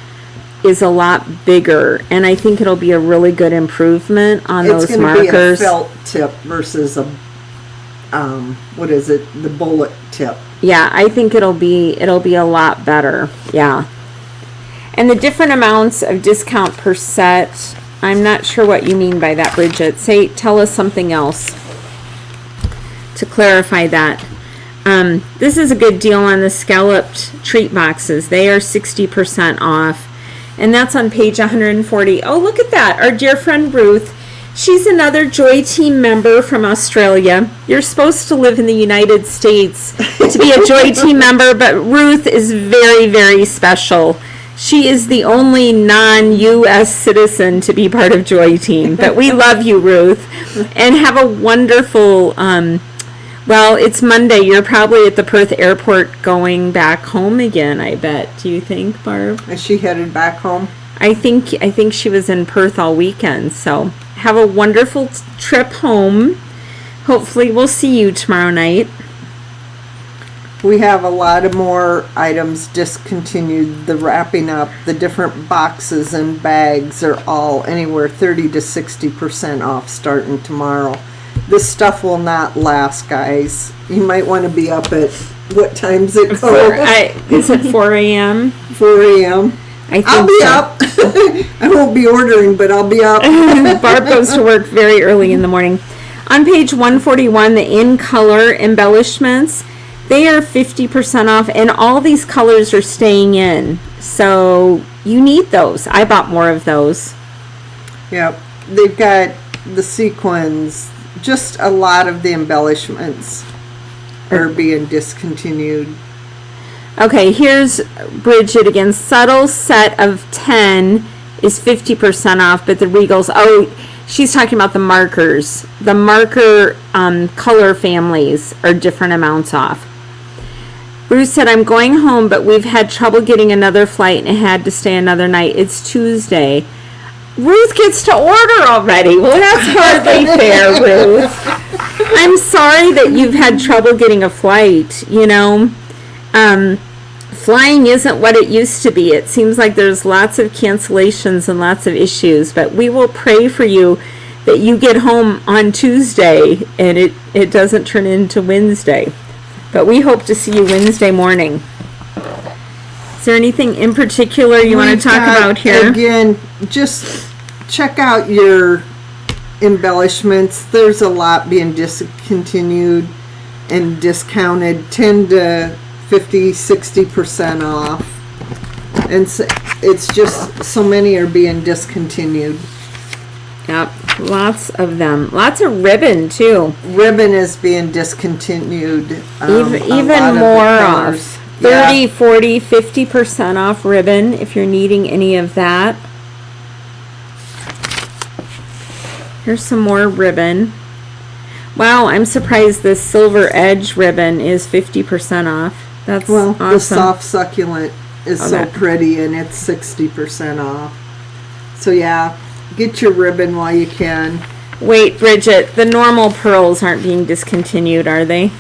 [SPEAKER 1] is a lot bigger, and I think it'll be a really good improvement on those markers.
[SPEAKER 2] It's going to be a felt tip versus a what is it, the bullet tip.
[SPEAKER 1] Yeah, I think it'll be a lot better. Yeah. And the different amounts of discount per set, I'm not sure what you mean by that, Bridget. Tell us something else to clarify that. This is a good deal on the scalloped treat boxes. They are 60% off. And that's on page 140. Oh, look at that. Our dear friend Ruth. She's another Joy Team member from Australia. You're supposed to live in the United States to be a Joy Team member, but Ruth is very, very special. She is the only non-U.S. citizen to be part of Joy Team. But we love you, Ruth. And have a wonderful, well, it's Monday. You're probably at the Perth airport going back home again, I bet. Do you think, Barb?
[SPEAKER 2] Is she headed back home?
[SPEAKER 1] I think she was in Perth all weekend. So have a wonderful trip home. Hopefully we'll see you tomorrow night.
[SPEAKER 2] We have a lot of more items discontinued. The wrapping up, the different boxes and bags are all anywhere 30 to 60% off starting tomorrow. This stuff will not last, guys. You might want to be up at, what time's it go?
[SPEAKER 1] Is it 4 a.m.?
[SPEAKER 2] 4 a.m. I'll be up. I won't be ordering, but I'll be up.
[SPEAKER 1] Barb goes to work very early in the morning. On page 141, the in color embellishments, they are 50% off, and all these colors are staying in. So you need those. I bought more of those.
[SPEAKER 2] Yep. They've got the sequins. Just a lot of the embellishments are being discontinued.
[SPEAKER 1] Okay, here's Bridget again. Subtle set of 10 is 50% off, but the Regals, she's talking about the markers. The marker color families are different amounts off. Bruce said, I'm going home, but we've had trouble getting another flight and had to stay another night. It's Tuesday. Ruth gets to order already. Well, that's hardly fair, Ruth. I'm sorry that you've had trouble getting a flight, you know. Flying isn't what it used to be. It seems like there's lots of cancellations and lots of issues, but we will pray for you that you get home on Tuesday and it doesn't turn into Wednesday. But we hope to see you Wednesday morning. Is there anything in particular you want to talk about here?
[SPEAKER 2] Again, just check out your embellishments. There's a lot being discontinued and discounted, 10 to 50, 60% off. And so it's just so many are being discontinued.
[SPEAKER 1] Yep, lots of them. Lots of ribbon, too.
[SPEAKER 2] Ribbon is being discontinued.
[SPEAKER 1] Even more off. 30, yeah. 40, 50% off ribbon if you're needing any of that. Here's some more ribbon. Wow, I'm surprised this silver edge ribbon is 50% off. That's awesome.
[SPEAKER 2] The soft succulent is so pretty, and it's 60% off. So yeah, get your ribbon while you can.
[SPEAKER 1] Wait, Bridget, the normal pearls aren't being discontinued, are they?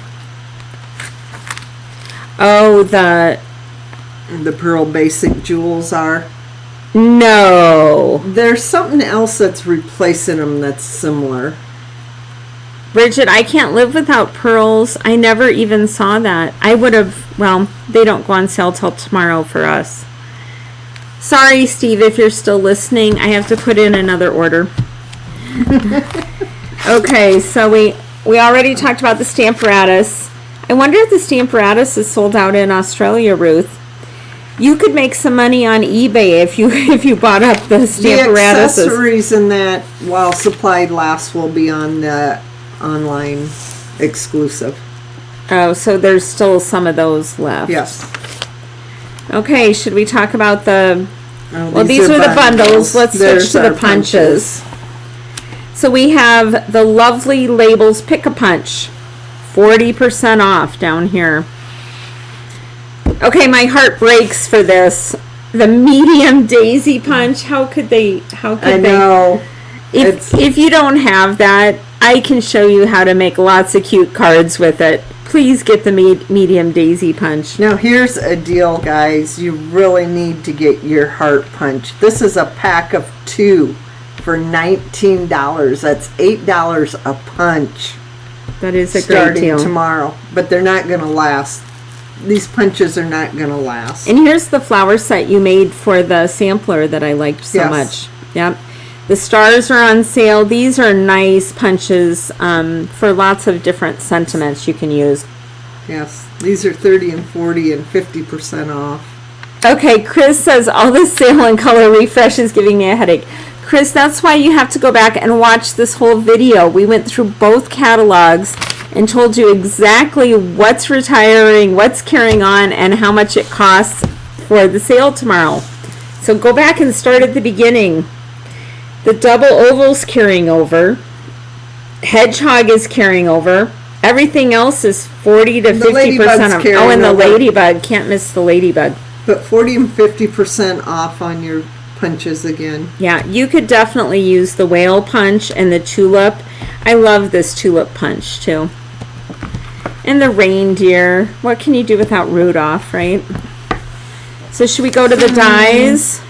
[SPEAKER 1] Oh, the
[SPEAKER 2] pearl basic jewels are.
[SPEAKER 1] No.
[SPEAKER 2] There's something else that's replacing them that's similar.
[SPEAKER 1] Bridget, I can't live without pearls. I never even saw that. I would have, well, they don't go on sale till tomorrow for us. Sorry, Steve, if you're still listening. I have to put in another order. Okay, so we already talked about the Stamparatus. I wonder if the Stamparatus is sold out in Australia, Ruth. You could make some money on eBay if you bought up the Stamparatus.
[SPEAKER 2] The accessories in that, while supplied lasts, will be on the online exclusive.
[SPEAKER 1] Oh, so there's still some of those left.
[SPEAKER 2] Yes.
[SPEAKER 1] Okay, should we talk about the... well, these are the bundles. Let's switch to the punches. So we have the lovely Labels Pick-a-Punch. 40% off down here. Okay, my heart breaks for this. The medium daisy punch. How could they?
[SPEAKER 2] I know.
[SPEAKER 1] If you don't have that, I can show you how to make lots of cute cards with it. Please get the medium daisy punch.
[SPEAKER 2] Now here's a deal, guys. You really need to get your heart punch. This is a pack of 2 for $19. That's $8 a punch.
[SPEAKER 1] That is a
[SPEAKER 2] starting
[SPEAKER 1] great deal.
[SPEAKER 2] Tomorrow, but they're not going to last. These punches are not going to last.
[SPEAKER 1] And here's the flower set you made for the sampler that I liked so much. Yep. The stars are on sale. These are nice punches for lots of different sentiments you can use.
[SPEAKER 2] Yes, these are 30 and 40 and 50% off.
[SPEAKER 1] Okay, Chris says all this sale and color refresh is giving me a headache. Chris, that's why you have to go back and watch this whole video. We went through both catalogs and told you exactly what's retiring, what's carrying on, and how much it costs for the sale tomorrow. So go back and start at the beginning. The double oval's carrying over. Hedgehog is carrying over. Everything else is 40 to 50% off. Oh, and the ladybug. Can't miss the ladybug.
[SPEAKER 2] But 40 and 50% off on your punches again.
[SPEAKER 1] Yeah, you could definitely use the whale punch and the tulip. I love this tulip punch too. And the reindeer. What can you do without Rudolph, right? So should we go to the dies?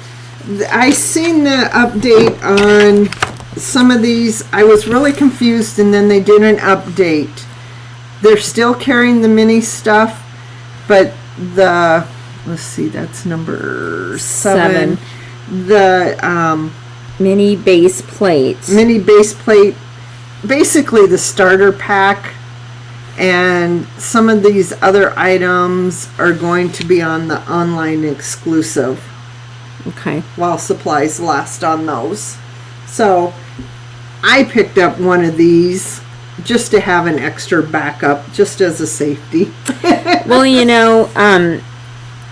[SPEAKER 2] I seen the update on some of these. I was really confused, and then they did an update. They're still carrying the mini stuff, but the, let's see, that's number 7. The
[SPEAKER 1] mini base plate.
[SPEAKER 2] Mini base plate, basically the starter pack, and some of these other items are going to be on the online exclusive.
[SPEAKER 1] Okay.
[SPEAKER 2] While supplies last on those. So I picked up one of these just to have an extra backup, just as a safety.
[SPEAKER 1] Well, you know,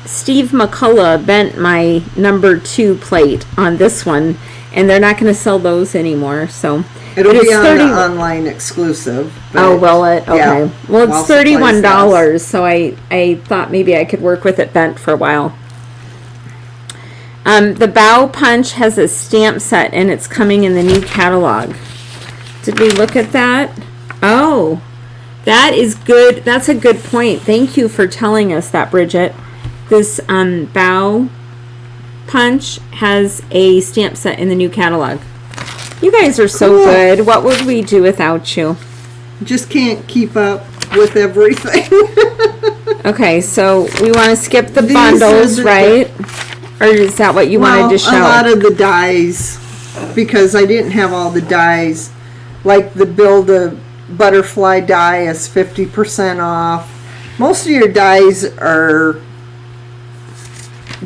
[SPEAKER 1] Steve McCullough bent my number 2 plate on this one, and they're not going to sell those anymore. So
[SPEAKER 2] it'll be on the online exclusive.
[SPEAKER 1] Oh, will it? Okay.
[SPEAKER 2] Yeah,
[SPEAKER 1] well, it's $31, so I thought maybe I could work with it bent for a while. The bow punch has a stamp set, and it's coming in the new catalog. Did we look at that? Oh, that is good. That's a good point. Thank you for telling us that, Bridget. This bow punch has a stamp set in the new catalog. You guys are so good. What would we do without you?
[SPEAKER 2] Just can't keep up with everything.
[SPEAKER 1] Okay, so we want to skip the bundles, right? Or is that what you wanted to show?
[SPEAKER 2] A lot of the dies, because I didn't have all the dies. Like the Build a Butterfly die is 50% off. Most of your dies are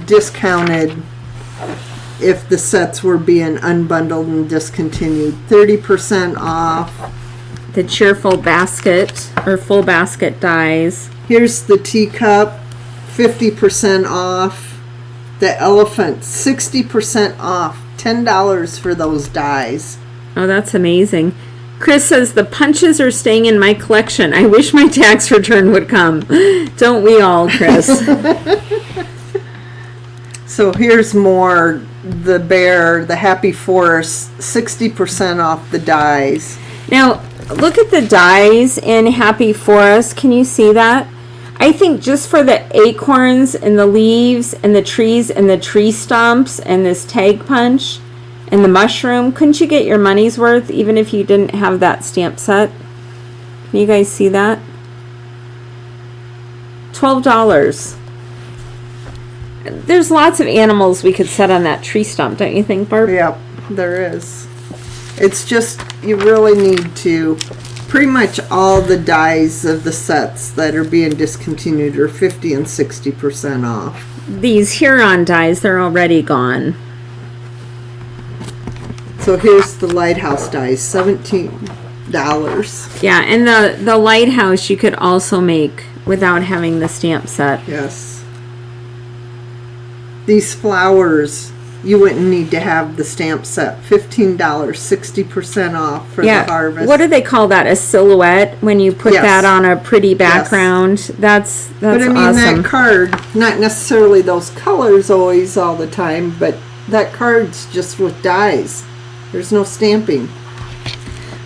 [SPEAKER 2] discounted if the sets were being unbundled and discontinued. 30% off.
[SPEAKER 1] The cheerful basket or full basket dies.
[SPEAKER 2] Here's the teacup, 50% off. The elephant, 60% off. $10 for those dies.
[SPEAKER 1] Oh, that's amazing. Chris says the punches are staying in my collection. I wish my tax return would come. Don't we all, Chris?
[SPEAKER 2] So here's more. The bear, the Happy Forest, 60% off the dies.
[SPEAKER 1] Now, look at the dies in Happy Forest. Can you see that? I think just for the acorns and the leaves and the trees and the tree stumps and this tag punch and the mushroom, couldn't you get your money's worth even if you didn't have that stamp set? Can you guys see that? $12. There's lots of animals we could set on that tree stump, don't you think, Barb?
[SPEAKER 2] Yep, there is. It's just, you really need to. Pretty much all the dies of the sets that are being discontinued are 50 and 60% off.
[SPEAKER 1] These Huron dies, they're already gone.
[SPEAKER 2] So here's the lighthouse dies, $17.
[SPEAKER 1] Yeah, and the lighthouse you could also make without having the stamp set.
[SPEAKER 2] Yes. These flowers, you wouldn't need to have the stamp set. $15, 60% off for the harvest.
[SPEAKER 1] What do they call that? A silhouette when you put that on a pretty background. Yes. That's
[SPEAKER 2] but I mean,
[SPEAKER 1] awesome.
[SPEAKER 2] that card, not necessarily those colors always all the time, but that card's just with dies. There's no stamping.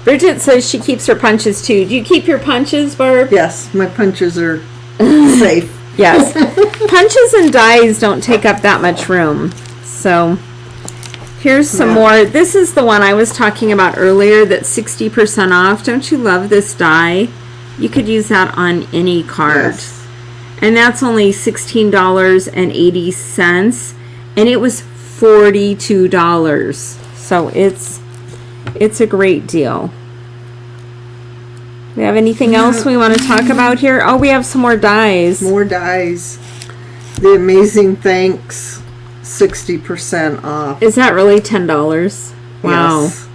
[SPEAKER 1] Bridget says she keeps her punches too. Do you keep your punches, Barb?
[SPEAKER 2] Yes, my punches are safe.
[SPEAKER 1] Yes. Punches and dies don't take up that much room. So here's some more. This is the one I was talking about earlier that's 60% off. Don't you love this die? You could use that on any card.
[SPEAKER 2] Yes.
[SPEAKER 1] And that's only $16.80. And it was $42. So it's a great deal. We have anything else we want to talk about here? Oh, we have some more dies.
[SPEAKER 2] More dies. The Amazing Thanks, 60% off.
[SPEAKER 1] Is that really $10? Wow.
[SPEAKER 2] Yes.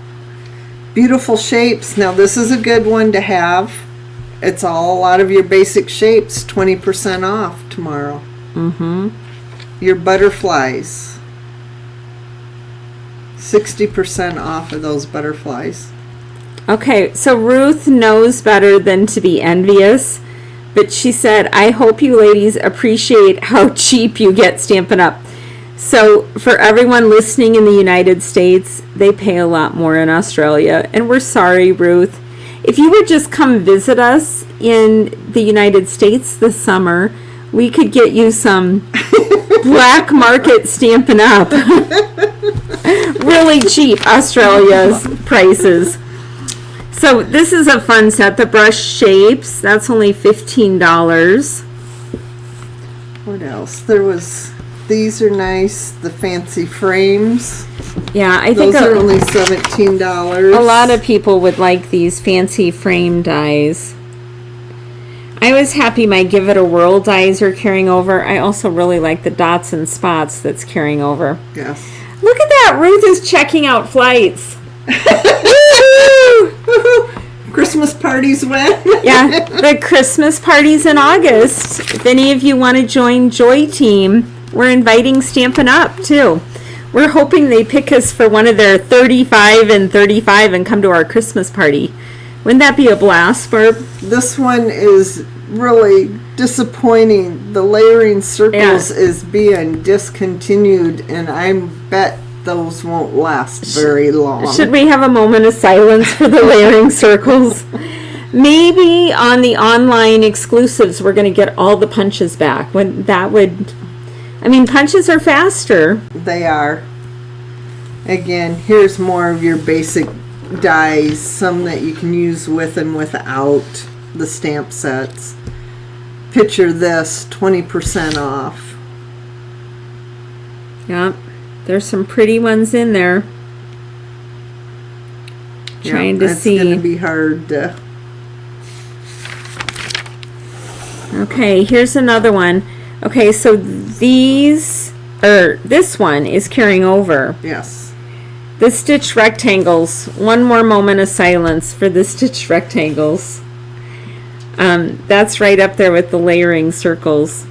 [SPEAKER 2] Beautiful shapes. Now this is a good one to have. It's a lot of your basic shapes, 20% off tomorrow.
[SPEAKER 1] Mm-hmm.
[SPEAKER 2] Your butterflies, 60% off of those butterflies.
[SPEAKER 1] Okay, so Ruth knows better than to be envious, but she said, I hope you ladies appreciate how cheap you get Stampin' Up. So for everyone listening in the United States, they pay a lot more in Australia, and we're sorry, Ruth. If you would just come visit us in the United States this summer, we could get you some black market Stampin' Up. Really cheap Australia's prices. So this is a fun set, the brush shapes. That's only $15.
[SPEAKER 2] What else? These are nice, the fancy frames.
[SPEAKER 1] Yeah, I think
[SPEAKER 2] those are only $17.
[SPEAKER 1] a lot of people would like these fancy frame dies. I was happy my Give It a Whirl dies are carrying over. I also really like the dots and spots that's carrying over.
[SPEAKER 2] Yes.
[SPEAKER 1] Look at that, Ruth is checking out flights.
[SPEAKER 2] Christmas parties when?
[SPEAKER 1] Yeah, the Christmas party's in August. If any of you want to join Joy Team, we're inviting Stampin' Up too. We're hoping they pick us for one of their 35 and 35 and come to our Christmas party. Wouldn't that be a blast, Barb?
[SPEAKER 2] This one is really disappointing. The layering circles is being discontinued, and I bet those won't last very long.
[SPEAKER 1] Should we have a moment of silence for the layering circles? Maybe on the online exclusives we're going to get all the punches back. When that would, I mean, punches are faster.
[SPEAKER 2] They are. Again, here's more of your basic dies, some that you can use with and without the stamp sets. Picture this, 20% off.
[SPEAKER 1] Yep. There's some pretty ones in there. Trying to see.
[SPEAKER 2] It's going to be hard to...
[SPEAKER 1] Okay, here's another one. Okay, so this one is carrying over.
[SPEAKER 2] Yes.
[SPEAKER 1] The stitch rectangles. One more moment of silence for the stitch rectangles. That's right up there with the layering circles.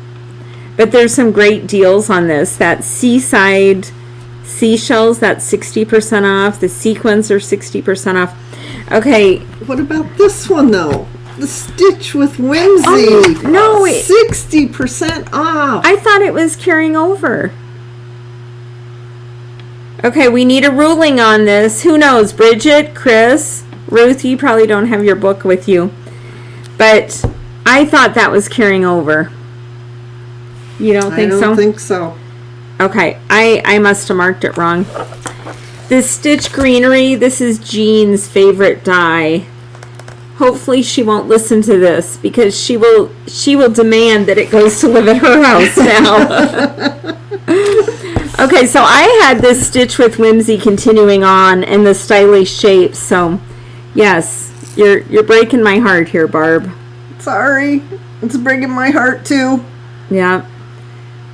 [SPEAKER 1] But there's some great deals on this. That seaside seashells, that's 60% off. The sequins are 60% off. Okay.
[SPEAKER 2] What about this one though? The Stitch with Whimsy.
[SPEAKER 1] Oh, no,
[SPEAKER 2] 60% off.
[SPEAKER 1] I thought it was carrying over. Okay, we need a ruling on this. Who knows? Bridget, Chris, Ruth, you probably don't have your book with you. But I thought that was carrying over. You don't think so?
[SPEAKER 2] I don't think so.
[SPEAKER 1] Okay, I must have marked it wrong. This Stitch Greenery, this is Jean's favorite die. Hopefully she won't listen to this because she will demand that it goes to live at her house now. Okay, so I had this Stitch with Whimsy continuing on and the stylish shapes. So, yes, you're breaking my heart here, Barb.
[SPEAKER 2] Sorry, it's breaking my heart too.
[SPEAKER 1] Yeah.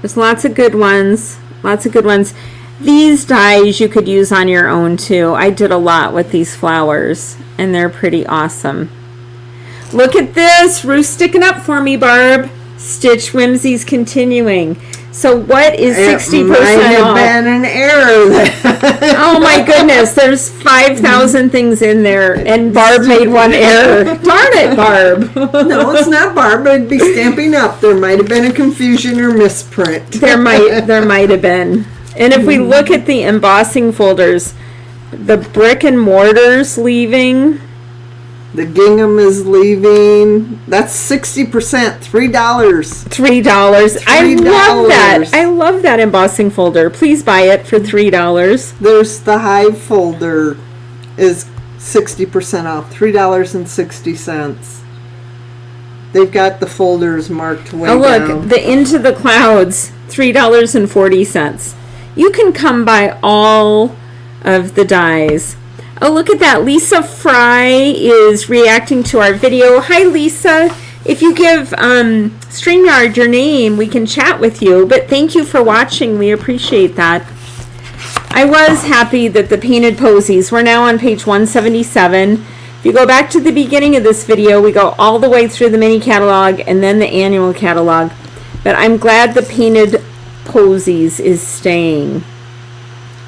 [SPEAKER 1] There's lots of good ones. Lots of good ones. These dies you could use on your own too. I did a lot with these flowers and they're pretty awesome. Look at this. Ruth's sticking up for me, Barb. Stitch Whimsy's continuing. So what is 60%
[SPEAKER 2] might have
[SPEAKER 1] off?
[SPEAKER 2] been an error.
[SPEAKER 1] Oh my goodness, there's 5,000 things in there and Barb made one error. Darn it, Barb.
[SPEAKER 2] No, it's not Barb. It'd be Stamping Up. There might have been a confusion or misprint.
[SPEAKER 1] There might have been. And if we look at the embossing folders, the brick and mortar sleeving,
[SPEAKER 2] The gingham is leaving. That's 60%, $3.
[SPEAKER 1] $3. I love that. I love that embossing folder. Please buy it for $3.
[SPEAKER 2] There's the hive folder is 60% off, $3.60. They've got the folders marked way down.
[SPEAKER 1] Oh, look, the Into the Clouds, $3.40. You can come by all of the dies. Oh, look at that. Lisa Fry is reacting to our video. Hi, Lisa. If you give StreamYard your name, we can chat with you. But thank you for watching. We appreciate that. I was happy that the painted posies, we're now on page 177. If you go back to the beginning of this video, we go all the way through the mini catalog and then the annual catalog. But I'm glad the painted posies is staying.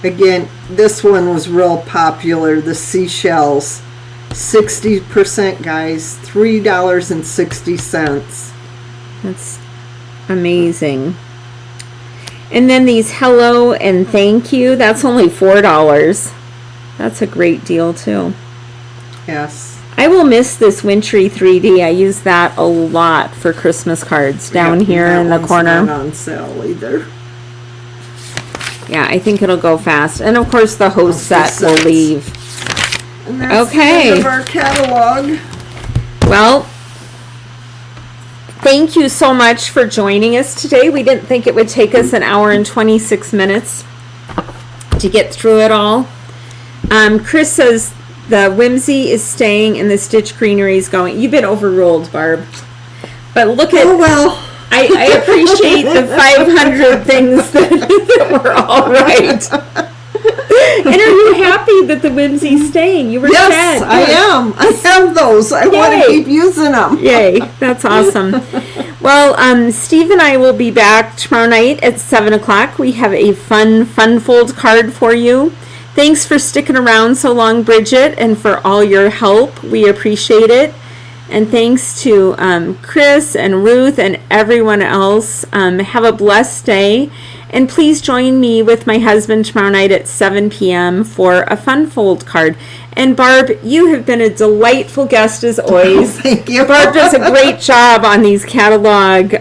[SPEAKER 2] Again, this one was real popular, the seashells. 60%, guys, $3.60.
[SPEAKER 1] That's amazing. And then these hello and thank you, that's only $4. That's a great deal too.
[SPEAKER 2] Yes.
[SPEAKER 1] I will miss this wintry 3D. I use that a lot for Christmas cards down here in the corner.
[SPEAKER 2] Not on sale either.
[SPEAKER 1] Yeah, I think it'll go fast. And of course the host set will leave.
[SPEAKER 2] And that's
[SPEAKER 1] okay.
[SPEAKER 2] the end of our catalog.
[SPEAKER 1] Well, thank you so much for joining us today. We didn't think it would take us an hour and 26 minutes to get through it all. Chris says the whimsy is staying and the stitch greenery is going. You've been overruled, Barb. But look at...
[SPEAKER 2] Oh, well.
[SPEAKER 1] I appreciate the 500 things that were all right. And are you happy that the whimsy's staying? You were sad.
[SPEAKER 2] Yes, I am. I have those. I want to keep using them.
[SPEAKER 1] Yay, that's awesome. Well, Steve and I will be back tomorrow night at 7 o'clock. We have a fun fold card for you. Thanks for sticking around so long, Bridget, and for all your help. We appreciate it. And thanks to Chris and Ruth and everyone else. Have a blessed day. And please join me with my husband tomorrow night at 7 p.m. for a fun fold card. And Barb, you have been a delightful guest as always.
[SPEAKER 2] Thank you.
[SPEAKER 1] Barb does a great job on these catalog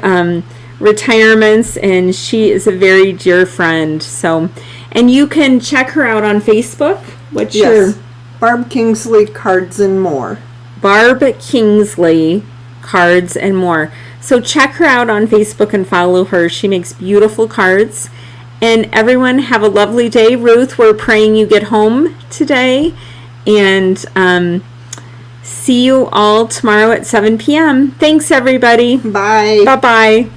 [SPEAKER 1] retirements, and she is a very dear friend. So, and you can check her out on Facebook. What's your...
[SPEAKER 2] Barb Kingsley Cards and More.
[SPEAKER 1] Barb Kingsley Cards and More. So check her out on Facebook and follow her. She makes beautiful cards. And everyone have a lovely day. Ruth, we're praying you get home today. And see you all tomorrow at 7 p.m. Thanks, everybody.
[SPEAKER 2] Bye.
[SPEAKER 1] Bye-bye.